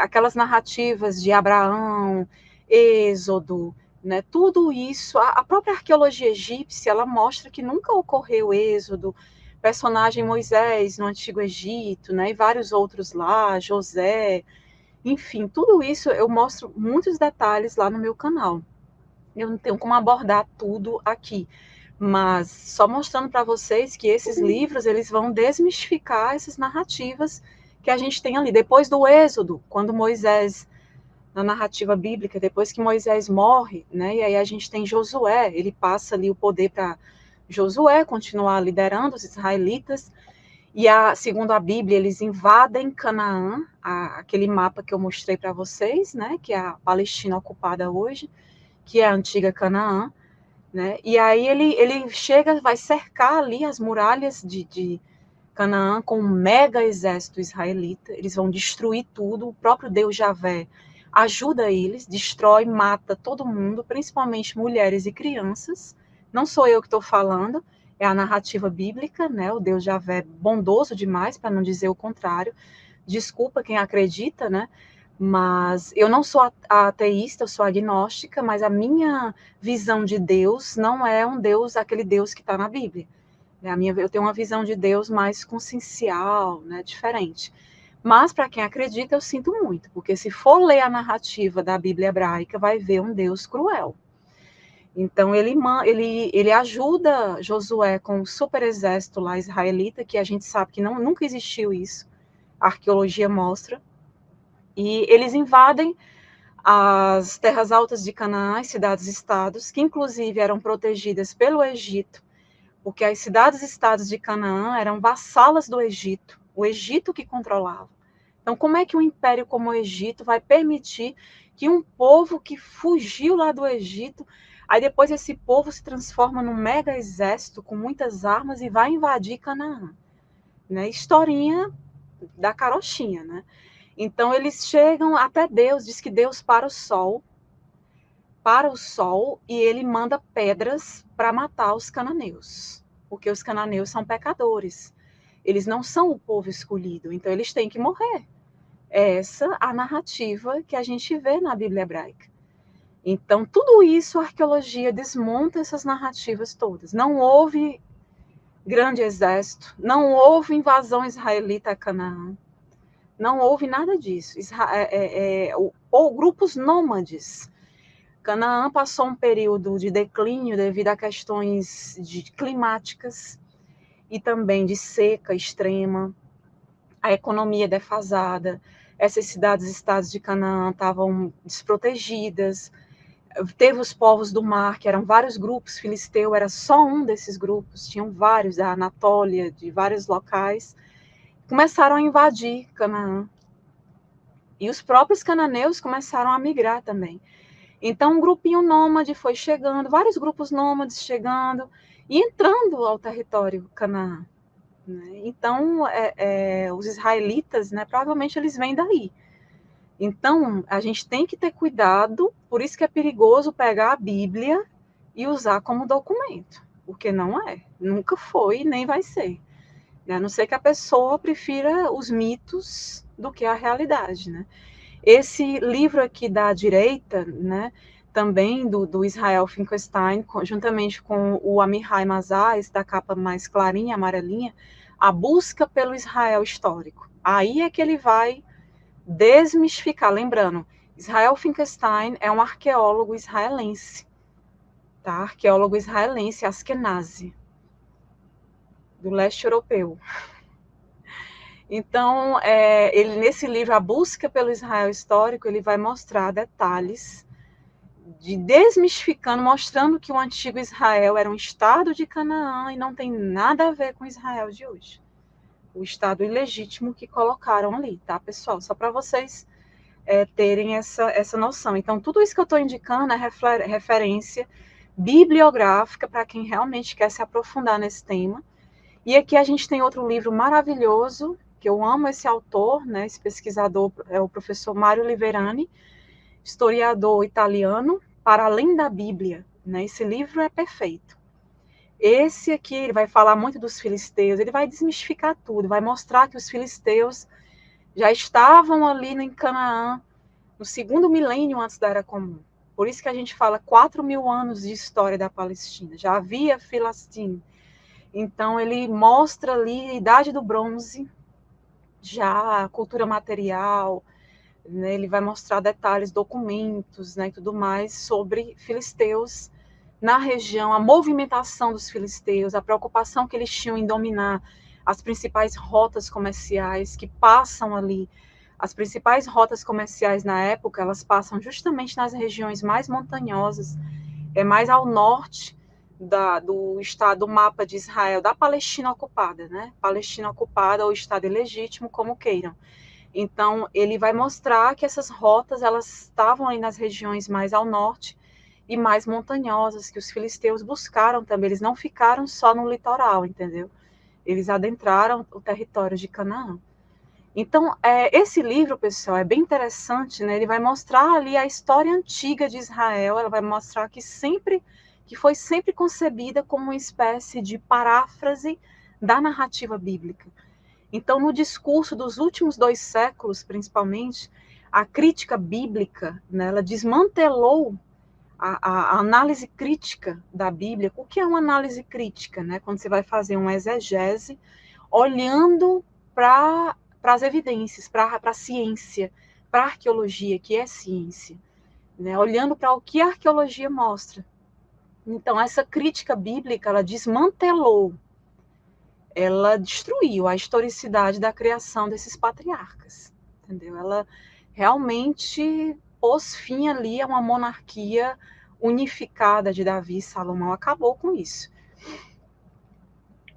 aquelas narrativas de Abraão, Êxodo, né? Tudo isso. A própria arqueologia egípcia, ela mostra que nunca ocorreu Êxodo, personagem Moisés no Antigo Egito, né? E vários outros lá, José, enfim, tudo isso eu mostro muitos detalhes lá no meu canal. Eu não tenho como abordar tudo aqui, mas só mostrando para vocês que esses livros eles vão desmistificar essas narrativas que a gente tem ali. Depois do Êxodo, quando Moisés, na narrativa bíblica, depois que Moisés morre, né, e aí a gente tem Josué, ele passa ali o poder para Josué continuar liderando os israelitas, e segundo a Bíblia, eles invadem Canaã, aquele mapa que eu mostrei para vocês, né, que é a Palestina ocupada hoje, que é a antiga Canaã, né? E aí ele chega, vai cercar ali as muralhas de Canaã com um mega exército israelita. Eles vão destruir tudo. O próprio Deus Javé ajuda eles, destrói, mata todo mundo, principalmente mulheres e crianças. Não sou eu que estou falando, é a narrativa bíblica, né? O Deus Javé é bondoso demais, para não dizer o contrário. Desculpa quem acredita, né? Mas eu não sou ateísta, eu sou agnóstica, mas a minha visão de Deus não é um Deus, aquele Deus que está na Bíblia. Eu tenho uma visão de Deus mais consciencial, né, diferente. Mas para quem acredita, eu sinto muito, porque se for ler a narrativa da Bíblia hebraica, vai ver um Deus cruel. Então ele ajuda Josué com o super exército lá israelita, que a gente sabe que nunca existiu isso, a arqueologia mostra, e eles invadem as terras altas de Canaã, as cidades-estados, que inclusive eram protegidas pelo Egito, porque as cidades-estados de Canaã eram vassalas do Egito, o Egito que controlava. Então, como é que um império como o Egito vai permitir que um povo que fugiu lá do Egito, aí depois esse povo se transforma num mega exército com muitas armas e vai invadir Canaã? Né? Historinha da carochinha, né? Então eles chegam até Deus, diz que Deus para o sol e ele manda pedras para matar os cananeus, porque os cananeus são pecadores. Eles não são o povo escolhido, então eles têm que morrer. É essa a narrativa que a gente vê na Bíblia hebraica. Então, tudo isso a arqueologia desmonta essas narrativas todas. Não houve grande exército, não houve invasão israelita a Canaã, não houve nada disso. Ou grupos nômades. Canaã passou um período de declínio devido a questões climáticas e também de seca extrema, a economia defasada. Essas cidades-estados de Canaã estavam desprotegidas. Teve os povos do mar, que eram vários grupos, Filisteu era só um desses grupos, tinham vários, da Anatólia, de vários locais, começaram a invadir Canaã. E os próprios cananeus começaram a migrar também. Então, um grupinho nômade foi chegando, vários grupos nômades chegando e entrando ao território Canaã. Né? Então, os israelitas, né, provavelmente eles vêm daí. Então, a gente tem que ter cuidado, por isso que é perigoso pegar a Bíblia e usar como documento. porque não é, nunca foi, nem vai ser. Né? A não ser que a pessoa prefira os mitos do que a realidade, né? Esse livro aqui da direita, né, também do Israel Finkelstein, juntamente com o Amichai Mazar, esse da capa mais clarinha, amarelinha, A Busca pelo Israel Histórico. Aí é que ele vai desmistificar, lembrando, Israel Finkelstein é um arqueólogo israelense, tá? Arqueólogo israelense, Askenazi, do leste europeu. Então, ele nesse livro, A Busca pelo Israel Histórico, ele vai mostrar detalhes de desmistificando, mostrando que o antigo Israel era um estado de Canaã e não tem nada a ver com Israel de hoje. O estado ilegítimo que colocaram ali, tá, pessoal? Só para vocês terem essa noção. Então, tudo isso que eu estou indicando é referência bibliográfica para quem realmente quer se aprofundar nesse tema. E aqui a gente tem outro livro maravilhoso, que eu amo esse autor, né, esse pesquisador, é o professor Mário Liverani, historiador italiano, Para Além da Bíblia. Né? Esse livro é perfeito. Esse aqui, ele vai falar muito dos filisteus, ele vai desmistificar tudo, vai mostrar que os filisteus já estavam ali em Canaã no segundo milênio antes da Era Comum. Por isso que a gente fala 4.000 anos de história da Palestina. Já havia Filistim. Então, ele mostra ali a Idade do Bronze, já a cultura material, né? Ele vai mostrar detalhes, documentos, né, e tudo mais sobre filisteus na região, a movimentação dos filisteus, a preocupação que eles tinham em dominar as principais rotas comerciais que passam ali. As principais rotas comerciais na época, elas passam justamente nas regiões mais montanhosas, mais ao norte do estado, do mapa de Israel, da Palestina ocupada, né? Palestina ocupada ou estado ilegítimo, como queiram. Então, ele vai mostrar que essas rotas, elas estavam aí nas regiões mais ao norte e mais montanhosas, que os filisteus buscaram também, eles não ficaram só no litoral, entendeu? Eles adentraram o território de Canaã. Então, esse livro, pessoal, é bem interessante, né? Ele vai mostrar ali a história antiga de Israel, ela vai mostrar que foi sempre concebida como uma espécie de paráfrase da narrativa bíblica. Então, no discurso dos últimos 2 séculos, principalmente, a crítica bíblica, né, ela desmantelou a análise crítica da Bíblia. O que é uma análise crítica? Né? Quando você vai fazer uma exegese, olhando para as evidências, para a ciência, para a arqueologia, que é ciência, né? Olhando para o que a arqueologia mostra. Então, essa crítica bíblica, ela desmantelou, ela destruiu a historicidade da criação desses patriarcas, entendeu? Ela realmente pôs fim ali a uma monarquia unificada de Davi e Salomão, acabou com isso.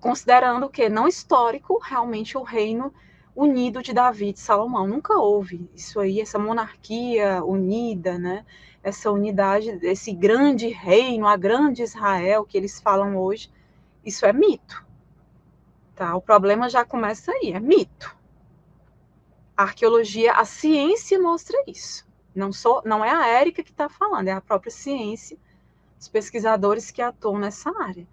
Considerando que não histórico, realmente o reino unido de Davi e de Salomão, nunca houve isso aí, essa monarquia unida, né? Essa unidade, esse grande reino, a grande Israel que eles falam hoje, isso é mito. Tá? O problema já começa aí, é mito. A arqueologia, a ciência mostra isso. Não é a Érica que está falando, é a própria ciência, os pesquisadores que atuam nessa área.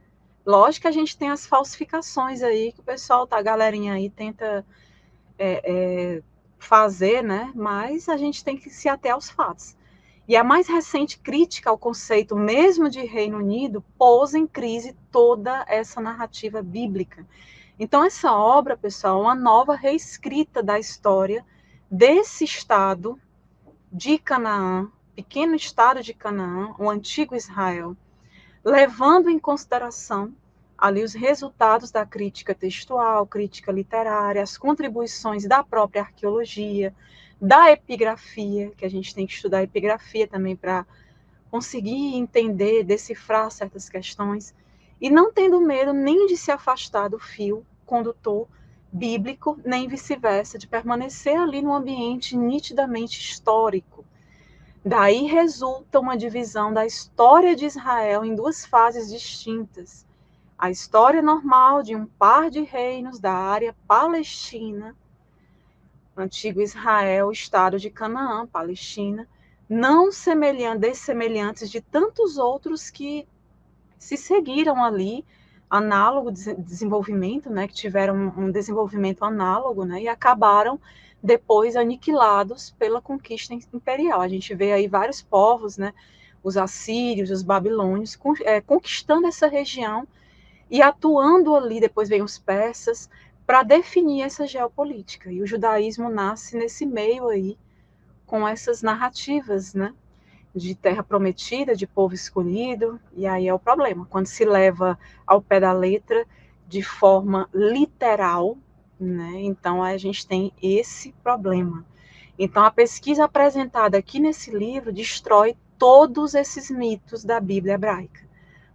Lógico que a gente tem as falsificações aí, que o pessoal, a galerinha aí tenta fazer, né? Mas a gente tem que se ater aos fatos. E a mais recente crítica ao conceito mesmo de Reino Unido pôs em crise toda essa narrativa bíblica. Então, essa obra, pessoal, é uma nova reescrita da história desse estado de Canaã, pequeno estado de Canaã, o antigo Israel, levando em consideração ali os resultados da crítica textual, crítica literária, as contribuições da própria arqueologia, da epigrafia, que a gente tem que estudar epigrafia também para conseguir entender, decifrar certas questões, e não tendo medo nem de se afastar do fio condutor bíblico, nem vice-versa, de permanecer ali no ambiente nitidamente histórico. Daí resulta uma divisão da história de Israel em 2 fases distintas. A história normal de um par de reinos da área palestina, antigo Israel, estado de Canaã, Palestina, não dessemelhantes de tantos outros que se seguiram ali análogo de desenvolvimento, né, que tiveram um desenvolvimento análogo, né, e acabaram depois aniquilados pela conquista imperial. A gente vê aí vários povos, né, os assírios, os babilônios, conquistando essa região e atuando ali, depois vem os persas, para definir essa geopolítica. E o judaísmo nasce nesse meio aí, com essas narrativas, né, de terra prometida, de povo escolhido, e aí é o problema, quando se leva ao pé da letra de forma literal, né? Então a gente tem esse problema. Então a pesquisa apresentada aqui nesse livro destrói todos esses mitos da Bíblia hebraica.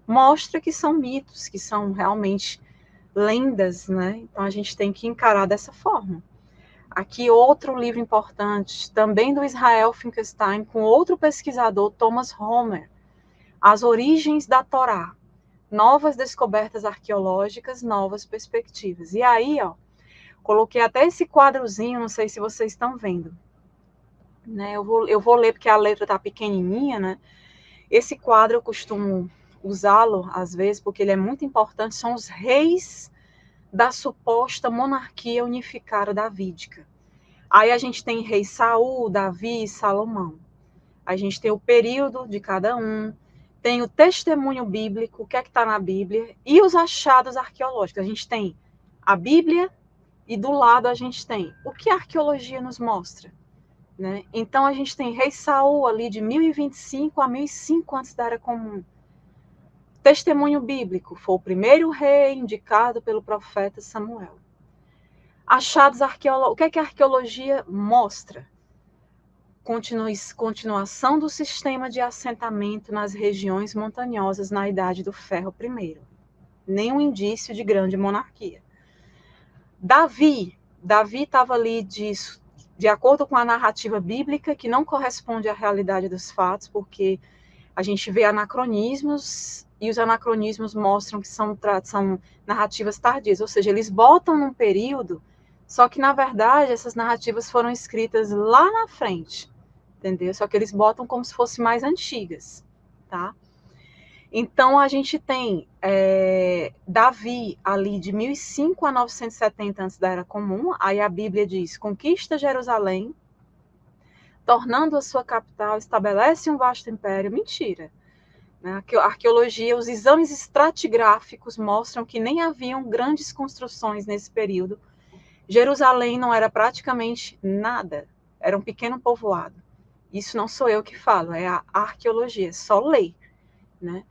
Mostra que são mitos, que são realmente lendas, né? Então a gente tem que encarar dessa forma. Aqui outro livro importante, também do Israel Finkelstein, com outro pesquisador, Thomas Homer, As Origens da Torá, novas descobertas arqueológicas, novas perspectivas. E aí, ó, coloquei até esse quadrozinho, não sei se vocês estão vendo, né? Eu vou ler porque a letra tá pequenininha, né? Esse quadro eu costumo usá-lo às vezes porque ele é muito importante, são os reis da suposta monarquia unificada davídica. Aí a gente tem rei Saul, Davi e Salomão. A gente tem o período de cada um, tem o testemunho bíblico, o que é que está na Bíblia, e os achados arqueológicos. A gente tem a Bíblia e do lado a gente tem o que a arqueologia nos mostra. Né? Então a gente tem rei Saul ali de 1025 a 1005 antes da Era Comum. Testemunho bíblico, foi o primeiro rei indicado pelo profeta Samuel. Achados arqueológicos, o que é que a arqueologia mostra? Continuação do sistema de assentamento nas regiões montanhosas na Idade do Ferro I. Nenhum indício de grande monarquia. Davi estava ali de acordo com a narrativa bíblica, que não corresponde à realidade dos fatos, porque a gente vê anacronismos, e os anacronismos mostram que são narrativas tardias, ou seja, eles botam num período, só que, na verdade, essas narrativas foram escritas lá na frente, entendeu? Só que eles botam como se fossem mais antigas, tá? Então, a gente tem Davi ali de 1005 a 970 antes da Era Comum, aí a Bíblia diz, conquista Jerusalém, tornando a sua capital, estabelece um vasto império. Mentira. Né? A arqueologia, os exames estratigráficos mostram que nem haviam grandes construções nesse período. Jerusalém não era praticamente nada, era um pequeno povoado. Isso não sou eu que falo, é a arqueologia, só lei. Né?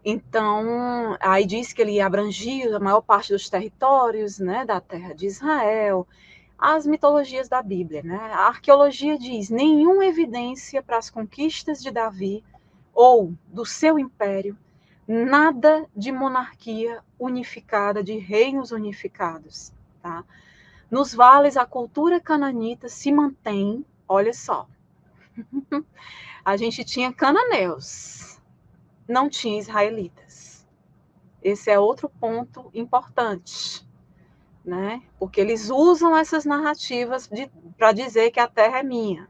Então, aí diz que ele abrangia a maior parte dos territórios, né, da terra de Israel, as mitologias da Bíblia. Né? A arqueologia diz nenhuma evidência para as conquistas de Davi ou do seu império, nada de monarquia unificada, de reinos unificados. Tá? Nos vales, a cultura cananita se mantém, olha só, a gente tinha cananeus, não tinha israelitas. Esse é outro ponto importante, né? Porque eles usam essas narrativas para dizer que a terra é minha.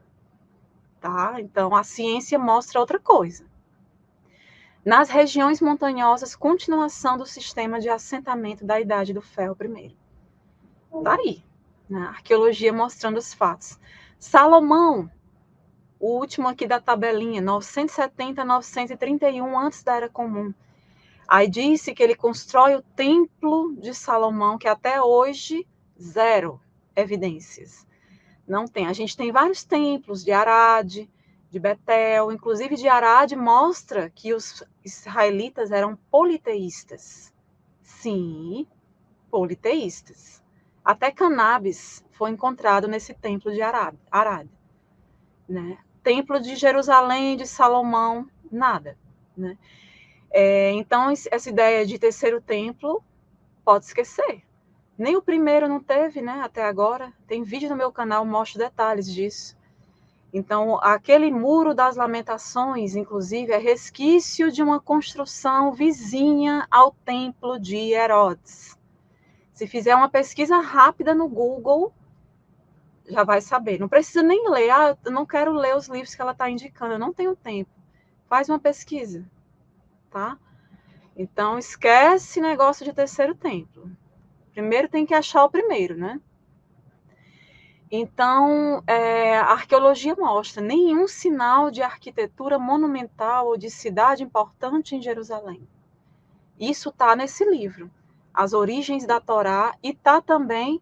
Tá? Então, a ciência mostra outra coisa. Nas regiões montanhosas, continuação do sistema de assentamento da Idade do Ferro I. Está aí, né? A arqueologia mostrando os fatos. Salomão, o último aqui da tabelinha, 970 a 931 antes da Era Comum. Aí disse que ele constrói o Templo de Salomão, que até hoje, zero evidências. Não tem. A gente tem vários templos de Arade, de Betel, inclusive de Arade mostra que os israelitas eram politeístas. Sim, politeístas. Até cannabis foi encontrado nesse templo de Arade. Né? Templo de Jerusalém, de Salomão, nada. Né? Então, essa ideia de terceiro templo, pode esquecer. Nem o primeiro não teve, né, até agora. Tem vídeo no meu canal, mostro detalhes disso. Então, aquele muro das lamentações, inclusive, é resquício de uma construção vizinha ao templo de Herodes. Se fizer uma pesquisa rápida no Google, já vai saber. Não precisa nem ler. Ah, eu não quero ler os livros que ela está indicando, eu não tenho tempo. Faz uma pesquisa, tá? Então, esquece negócio de terceiro templo. Primeiro tem que achar o primeiro, né? Então, a arqueologia mostra nenhum sinal de arquitetura monumental ou de cidade importante em Jerusalém. Isso está nesse livro, As Origens da Torá, e está também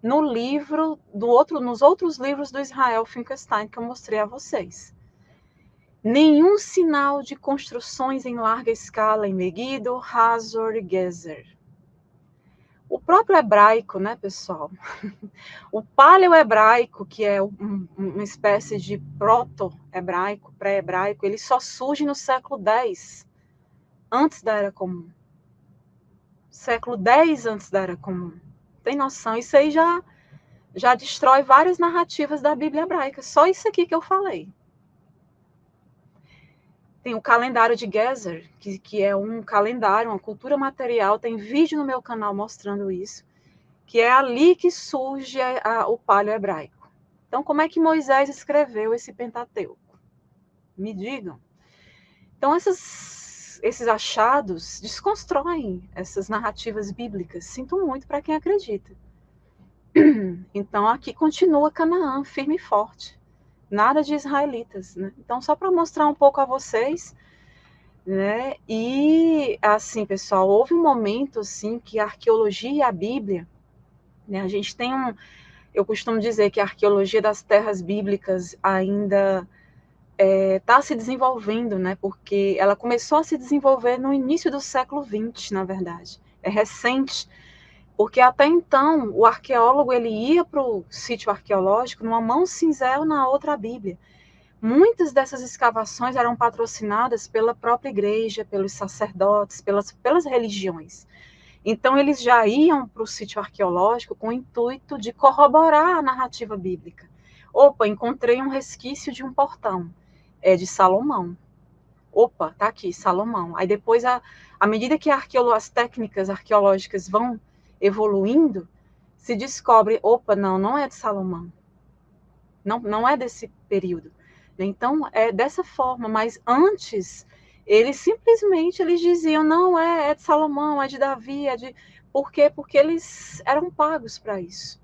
no livro nos outros livros do Israel Finkelstein que eu mostrei a vocês. Nenhum sinal de construções em larga escala em Megiddo, Hazor e Gezer. O próprio hebraico, né, pessoal? O paleo-hebraico, que é uma espécie de proto-hebraico, pré-hebraico, ele só surge no século X, antes da Era Comum. Século X antes da Era Comum. Tem noção? Isso aí já destrói várias narrativas da Bíblia hebraica. Só isso aqui que eu falei. Tem o calendário de Gezer, que é um calendário, uma cultura material. Tem vídeo no meu canal mostrando isso. Que é ali que surge o paleo-hebraico. Então, como é que Moisés escreveu esse Pentateuco? Me digam. Então, esses achados desconstroem essas narrativas bíblicas. Sinto muito para quem acredita. Então, aqui continua Canaã, firme e forte. Nada de israelitas, né? Então, só para mostrar um pouco a vocês, né? E, assim, pessoal, houve um momento, assim, que a arqueologia e a Bíblia, né? A gente tem eu costumo dizer que a arqueologia das terras bíblicas ainda está se desenvolvendo, né? Porque ela começou a se desenvolver no início do século XX, na verdade. É recente, porque até então o arqueólogo ele ia para o sítio arqueológico numa mão cinzel, na outra a Bíblia. Muitas dessas escavações eram patrocinadas pela própria igreja, pelos sacerdotes, pelas religiões. Então, eles já iam para o sítio arqueológico com o intuito de corroborar a narrativa bíblica. Opa, encontrei um resquício de um portão, é de Salomão. Opa, tá aqui, Salomão. Aí depois, à medida que as técnicas arqueológicas vão evoluindo, se descobre, opa, não é de Salomão. Não é desse período. Então, é dessa forma, mas antes, eles diziam, não, é de Salomão, é de Davi, é de... Por quê? Porque eles eram pagos para isso.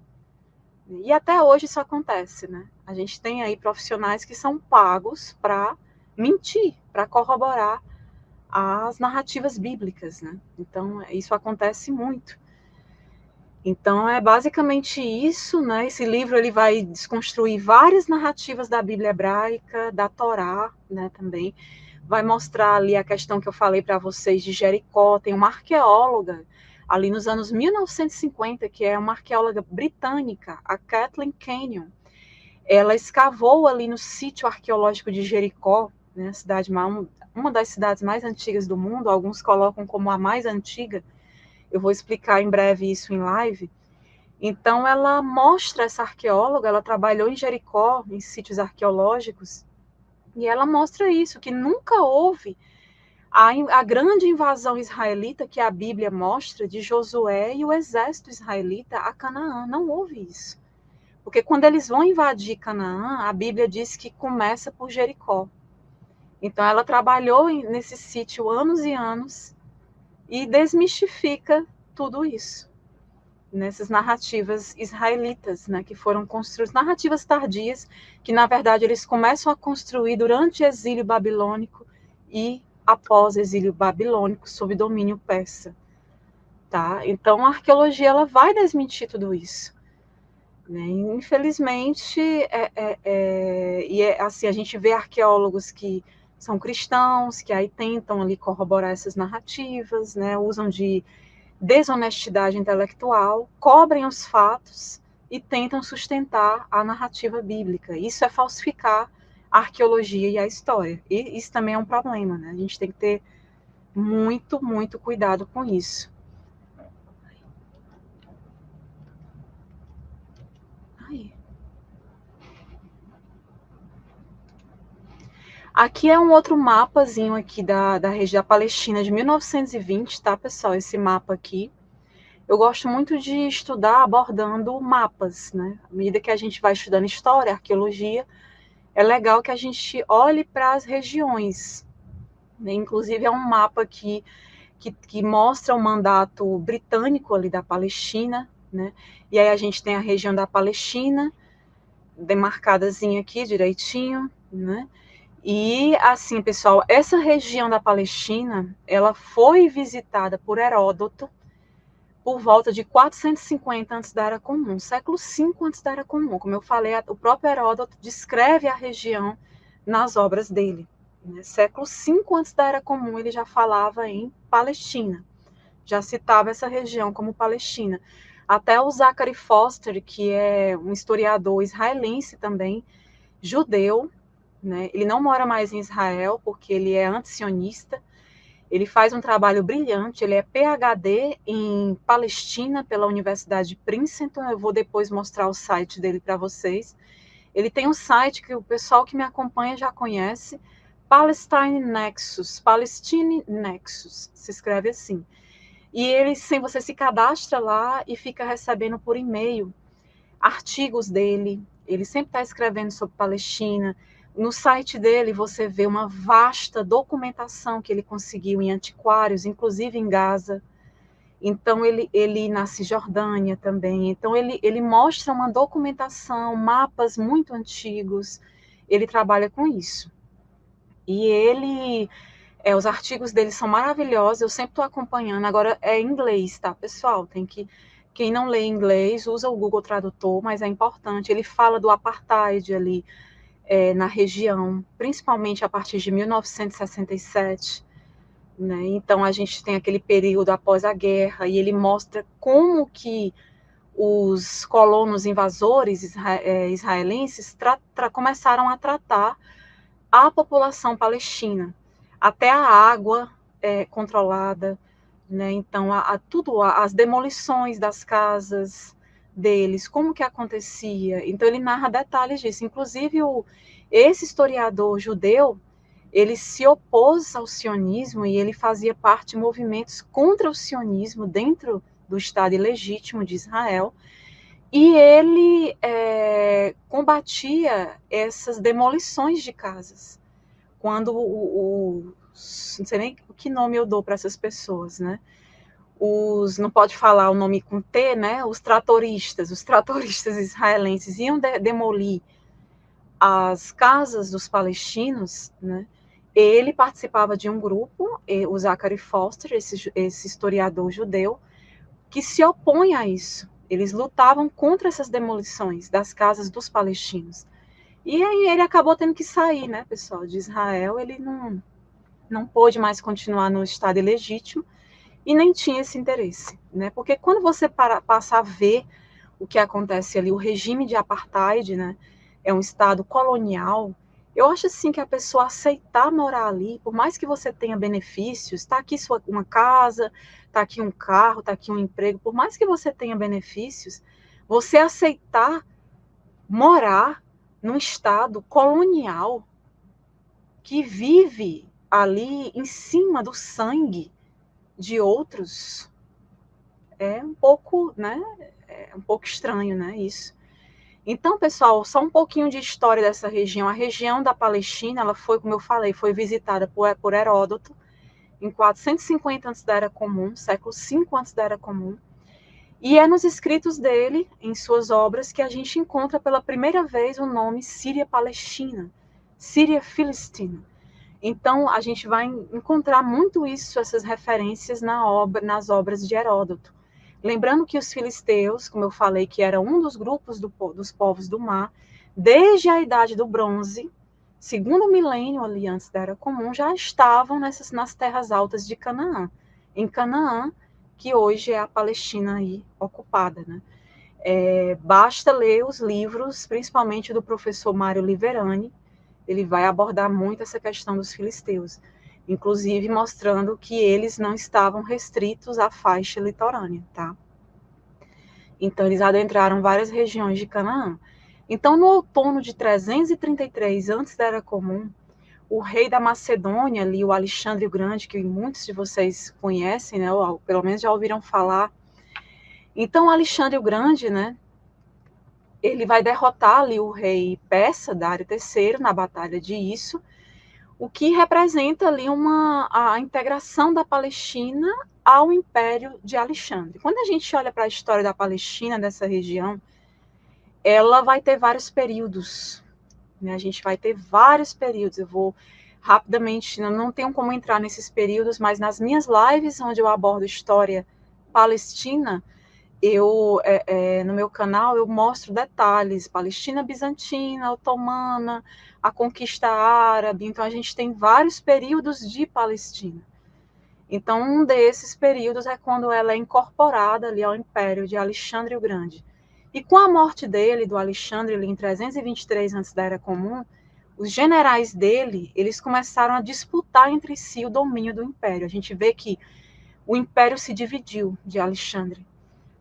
E até hoje isso acontece, né? A gente tem aí profissionais que são pagos para mentir, para corroborar as narrativas bíblicas, né? Então, isso acontece muito. Então, é basicamente isso, né? Esse livro ele vai desconstruir várias narrativas da Bíblia hebraica, da Torá, né, também. Vai mostrar ali a questão que eu falei para vocês de Jericó. Tem uma arqueóloga ali nos anos 1950, que é uma arqueóloga britânica, a Kathleen Kenyon. Ela escavou ali no sítio arqueológico de Jericó, né, uma das cidades mais antigas do mundo, alguns colocam como a mais antiga. Eu vou explicar em breve isso em live. Então, ela mostra, essa arqueóloga, ela trabalhou em Jericó, em sítios arqueológicos, e ela mostra isso, que nunca houve a grande invasão israelita que a Bíblia mostra de Josué e o exército israelita a Canaã. Não houve isso. Porque quando eles vão invadir Canaã, a Bíblia diz que começa por Jericó. Então, ela trabalhou nesse sítio anos e anos e desmistifica tudo isso, nessas narrativas israelitas, né, que foram construídas, narrativas tardias, que na verdade eles começam a construir durante o exílio babilônico e após o exílio babilônico, sob domínio persa. Tá? Então a arqueologia ela vai desmentir tudo isso. Né? Infelizmente, assim, a gente vê arqueólogos que são cristãos, que aí tentam ali corroborar essas narrativas, né, usam de desonestidade intelectual, cobrem os fatos e tentam sustentar a narrativa bíblica. Isso é falsificar a arqueologia e a história. E isso também é um problema, né? A gente tem que ter muito, muito cuidado com isso. Aí. Aqui é um outro mapazinho aqui da região da Palestina de 1920, tá, pessoal? Esse mapa aqui. Eu gosto muito de estudar abordando mapas, né? À medida que a gente vai estudando história, arqueologia, é legal que a gente olhe para as regiões. Né? Inclusive, é um mapa aqui que mostra o mandato britânico ali da Palestina, né? E aí a gente tem a região da Palestina, demarcadazinha aqui direitinho, né? E assim, pessoal, essa região da Palestina, ela foi visitada por Heródoto por volta de 450 antes da Era Comum, século V antes da Era Comum. Como eu falei, o próprio Heródoto descreve a região nas obras dele. Né? Século V antes da Era Comum, ele já falava em Palestina, já citava essa região como Palestina. Até o Zachary Foster, que é um historiador israelense também, judeu, né? Ele não mora mais em Israel, porque ele é antisionista. Ele faz um trabalho brilhante, ele é PhD em Palestina pela Universidade de Princeton. Eu vou depois mostrar o site dele para vocês. Ele tem um site que o pessoal que me acompanha já conhece, Palestine Nexus, Palestine Nexus, se escreve assim. E ele, sem você se cadastra lá e fica recebendo por e-mail artigos dele. Ele sempre está escrevendo sobre Palestina. No site dele você vê uma vasta documentação que ele conseguiu em antiquários, inclusive em Gaza. Então ele na Cisjordânia também. Então ele mostra uma documentação, mapas muito antigos. Ele trabalha com isso. E os artigos dele são maravilhosos. Eu sempre estou acompanhando. Agora é em inglês, tá, pessoal? Quem não lê inglês usa o Google Tradutor, mas é importante. Ele fala do apartheid ali na região, principalmente a partir de 1967. Né? Então a gente tem aquele período após a guerra e ele mostra como que os colonos invasores israelenses começaram a tratar a população palestina, até a água controlada, né? Então tudo, as demolições das casas deles, como que acontecia. Então ele narra detalhes disso. Inclusive esse historiador judeu, ele se opôs ao sionismo e ele fazia parte de movimentos contra o sionismo dentro do Estado ilegítimo de Israel, e ele combatia essas demolições de casas. Quando não sei nem que nome eu dou para essas pessoas, né? Não pode falar o nome com T, né? Os tratoristas israelenses iam demolir as casas dos palestinos, né? Ele participava de um grupo, o Zachary Foster, esse historiador judeu, que se opõe a isso. Eles lutavam contra essas demolições das casas dos palestinos. E aí ele acabou tendo que sair, né, pessoal, de Israel. Ele não pôde mais continuar no Estado ilegítimo e nem tinha esse interesse, né? Porque quando você passa a ver o que acontece ali, o regime de apartheid, né, é um Estado colonial. Eu acho assim que a pessoa aceitar morar ali, por mais que você tenha benefícios, está aqui uma casa, está aqui um carro, está aqui um emprego, por mais que você tenha benefícios, você aceitar morar num Estado colonial que vive ali em cima do sangue de outros é um pouco, né? É um pouco estranho, né? Isso. Então, pessoal, só um pouquinho de história dessa região. A região da Palestina, ela foi, como eu falei, foi visitada por Heródoto em 450 antes da Era Comum, século V antes da Era Comum. E é nos escritos dele, em suas obras, que a gente encontra pela primeira vez o nome Síria-Palestina, Síria-Filistina. Então, a gente vai encontrar muito isso, essas referências nas obras de Heródoto. Lembrando que os filisteus, como eu falei, que era um dos grupos dos povos do mar, desde a Idade do Bronze, segundo milênio ali antes da Era Comum, já estavam nas terras altas de Canaã. Em Canaã, que hoje é a Palestina aí ocupada, né? Basta ler os livros, principalmente do professor Mário Liverani, ele vai abordar muito essa questão dos filisteus, inclusive mostrando que eles não estavam restritos à faixa litorânea, tá? Então, eles adentraram várias regiões de Canaã. Então, no outono de 333 antes da Era Comum, o rei da Macedônia, ali, o Alexandre o Grande, que muitos de vocês conhecem, né, ou pelo menos já ouviram falar. Então, Alexandre o Grande, né, ele vai derrotar ali o rei persa, Dário III, na Batalha de Isso. o que representa ali a integração da Palestina ao Império de Alexandre. Quando a gente olha para a história da Palestina, dessa região, ela vai ter vários períodos, né? A gente vai ter vários períodos. Eu vou rapidamente, não tenho como entrar nesses períodos, mas nas minhas lives, onde eu abordo história palestina, no meu canal, eu mostro detalhes, Palestina bizantina, otomana, a conquista árabe. Então, a gente tem vários períodos de Palestina. Então, um desses períodos é quando ela é incorporada ali ao Império de Alexandre o Grande. E com a morte dele, do Alexandre, ali em 323 antes da Era Comum, os generais dele, eles começaram a disputar entre si o domínio do Império. A gente vê que o Império se dividiu de Alexandre.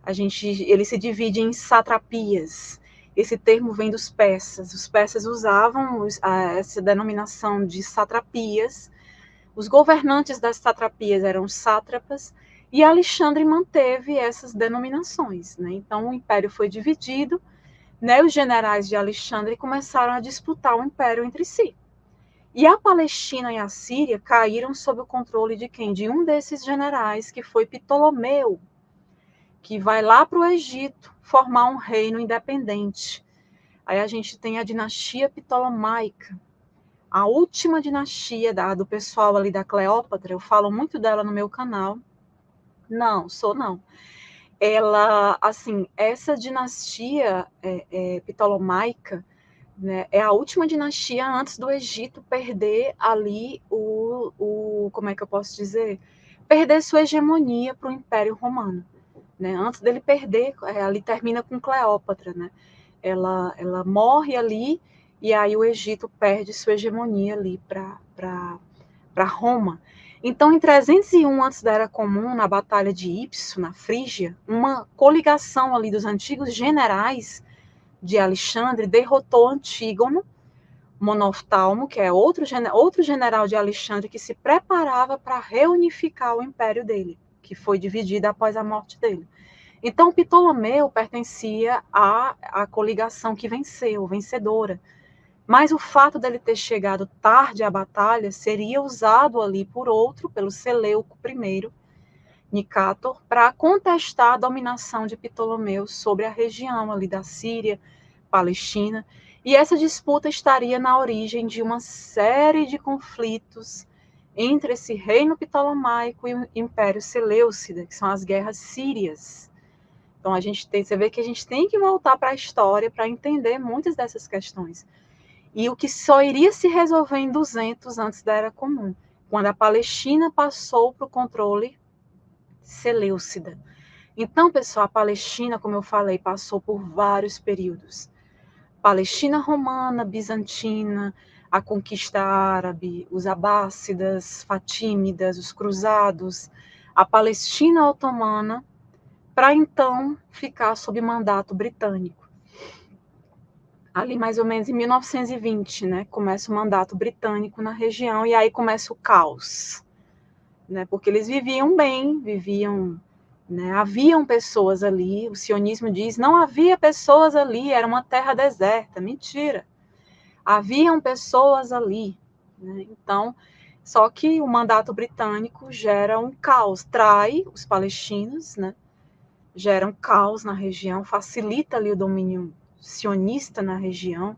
Ele se divide em satrapias. Esse termo vem dos persas. Os persas usavam essa denominação de satrapias. Os governantes das satrapias eram os sátrapas, e Alexandre manteve essas denominações, né? Então, o império foi dividido, né? Os generais de Alexandre começaram a disputar o império entre si. E a Palestina e a Síria caíram sob o controle de quem? De um desses generais, que foi Ptolomeu, que vai lá para o Egito formar um reino independente. Aí a gente tem a dinastia ptolomaica, a última dinastia do pessoal ali da Cleópatra. Eu falo muito dela no meu canal. Não. Ela, assim, essa dinastia ptolomaica, né, é a última dinastia antes do Egito perder ali como é que eu posso dizer? Perder sua hegemonia para o Império Romano. Né? Antes dele perder, ali termina com Cleópatra, né? Ela morre ali, e aí o Egito perde sua hegemonia ali para Roma. Então, em 301 antes da Era Comum, na Batalha de Ipso, na Frígia, uma coligação ali dos antigos generais de Alexandre derrotou Antígono, Monoftalmo, que é outro general de Alexandre que se preparava para reunificar o império dele, que foi dividido após a morte dele. Então, Ptolomeu pertencia à coligação que vencedora. Mas o fato dele ter chegado tarde à batalha seria usado ali pelo Seleuco I, Nicátor, para contestar a dominação de Ptolomeu sobre a região ali da Síria, Palestina. E essa disputa estaria na origem de uma série de conflitos entre esse reino ptolomaico e o Império Seleucida, que são as guerras sírias. Então, você vê que a gente tem que voltar para a história para entender muitas dessas questões. E o que só iria se resolver em 200 antes da Era Comum, quando a Palestina passou para o controle seleucida. Então, pessoal, a Palestina, como eu falei, passou por vários períodos. Palestina romana, bizantina, a conquista árabe, os abássidas, fatímidas, os cruzados, a Palestina otomana, para então ficar sob mandato britânico. Ali mais ou menos em 1920, né, começa o mandato britânico na região, e aí começa o caos, né, porque eles viviam bem, né, haviam pessoas ali. O sionismo diz, não havia pessoas ali, era uma terra deserta. Mentira, haviam pessoas ali, né? Então, só que o mandato britânico gera um caos, trai os palestinos, né, gera um caos na região, facilita ali o domínio sionista na região.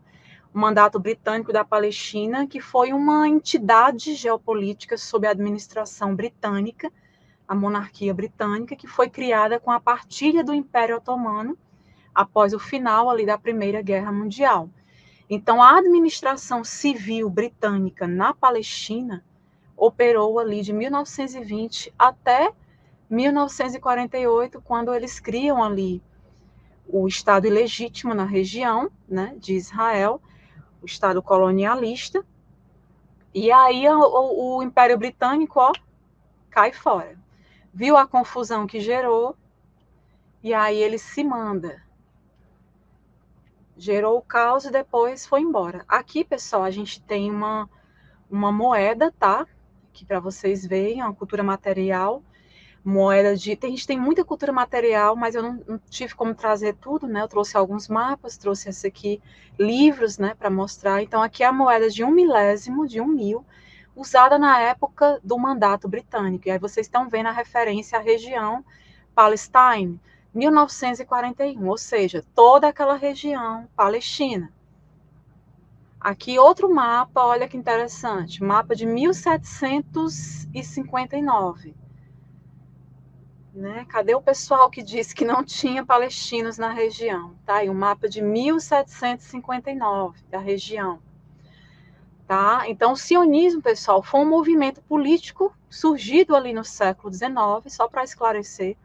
O mandato britânico da Palestina, que foi uma entidade geopolítica sob a administração britânica, a monarquia britânica, que foi criada com a partilha do Império Otomano após o final ali da Primeira Guerra Mundial. Então, a administração civil britânica na Palestina operou ali de 1920 até 1948, quando eles criam ali o Estado ilegítimo na região, né, de Israel, o Estado colonialista, e aí o Império Britânico, cai fora. Viu a confusão que gerou, e aí ele se manda. Gerou o caos e depois foi embora. Aqui, pessoal, a gente tem uma moeda, tá? Aqui para vocês verem, uma cultura material. A gente tem muita cultura material, mas eu não tive como trazer tudo, né? Eu trouxe alguns mapas, trouxe esse aqui, livros, né, para mostrar. Então, aqui é a moeda de 1 milésimo, de 1 mil. usada na época do mandato britânico. E aí vocês estão vendo a referência à região Palestine, 1941, ou seja, toda aquela região palestina. Aqui outro mapa, olha que interessante, mapa de 1759. Né? Cadê o pessoal que disse que não tinha palestinos na região? Tá aí um mapa de 1759 da região. Tá? Então, o sionismo, pessoal, foi um movimento político surgido ali no século XIX, só para esclarecer,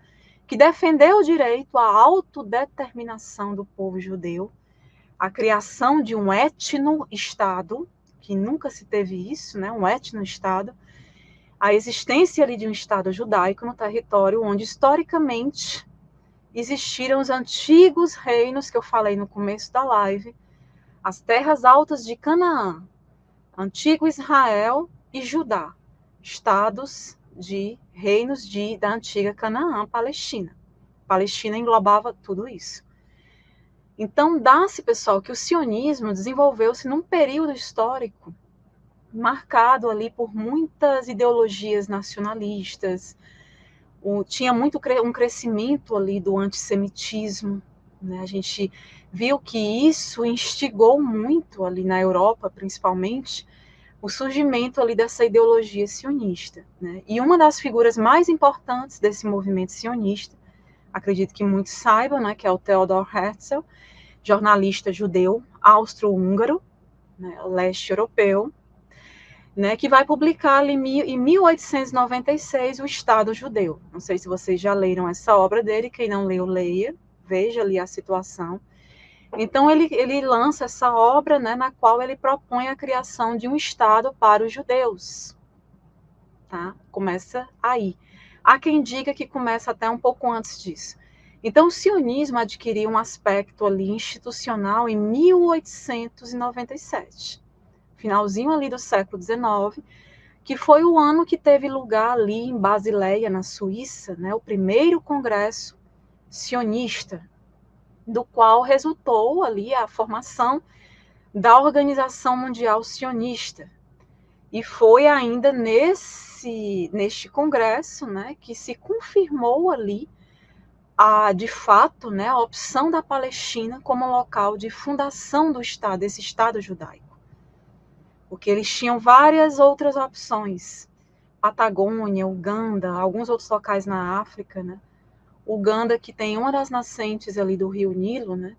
que defendeu o direito à autodeterminação do povo judeu, a criação de um etno-estado, que nunca se teve isso, né? Um etno-estado, a existência ali de um Estado judaico no território onde, historicamente, existiram os antigos reinos que eu falei no começo da live, as terras altas de Canaã, antigo Israel e Judá, estados de reinos da antiga Canaã, Palestina. Palestina englobava tudo isso. Então, dá-se, pessoal, que o sionismo desenvolveu-se num período histórico marcado ali por muitas ideologias nacionalistas, tinha muito um crescimento ali do antissemitismo, né? A gente viu que isso instigou muito ali na Europa, principalmente, o surgimento ali dessa ideologia sionista, né? E uma das figuras mais importantes desse movimento sionista, acredito que muitos saibam, né, que é o Theodor Herzl, jornalista judeu austro-húngaro, né, leste europeu, né, que vai publicar ali em 1896 o Estado Judeu. Não sei se vocês já leram essa obra dele, quem não leu, leia, veja ali a situação. Então, ele lança essa obra, né, na qual ele propõe a criação de um Estado para os judeus. Tá? Começa aí. Há quem diga que começa até um pouco antes disso. Então, o sionismo adquiriu um aspecto ali institucional em 1897. Finalzinho ali do século XIX, que foi o ano que teve lugar ali em Basileia, na Suíça, né, o primeiro congresso sionista, do qual resultou ali a formação da Organização Mundial Sionista. E foi ainda neste congresso, né, que se confirmou ali de fato, né, a opção da Palestina como local de fundação do Estado, desse Estado judaico. Porque eles tinham várias outras opções. Patagônia, Uganda, alguns outros locais na África, né? Uganda, que tem uma das nascentes ali do rio Nilo, né?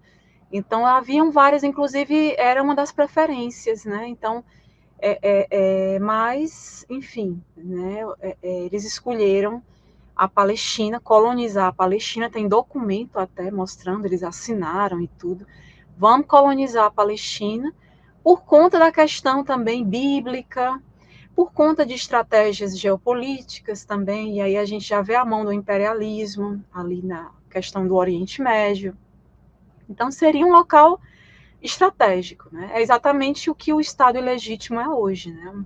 Então, haviam várias, inclusive, era uma das preferências, né? Então, mas, enfim, né? Eles escolheram a Palestina, colonizar a Palestina, tem documento até mostrando, eles assinaram e tudo. Vamos colonizar a Palestina, por conta da questão também bíblica, por conta de estratégias geopolíticas também, e aí a gente já vê a mão do imperialismo ali na questão do Oriente Médio. Então, seria um local estratégico, né? É exatamente o que o Estado ilegítimo é hoje, né?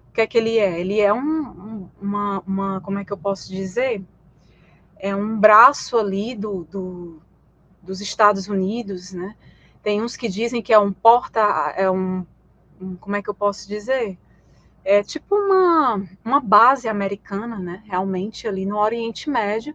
O que é que ele é? Ele é como é que eu posso dizer? É um braço ali dos Estados Unidos, né? Tem uns que dizem que é como é que eu posso dizer? É tipo uma base americana, né? Realmente ali no Oriente Médio,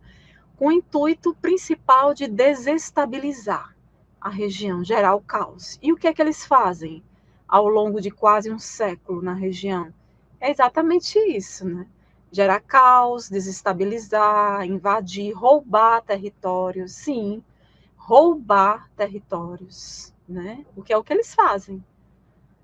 com o intuito principal de desestabilizar a região, gerar o caos. E o que é que eles fazem ao longo de quase um século na região? É exatamente isso, né? Gerar caos, desestabilizar, invadir, roubar territórios, sim, roubar territórios, né? Porque é o que eles fazem.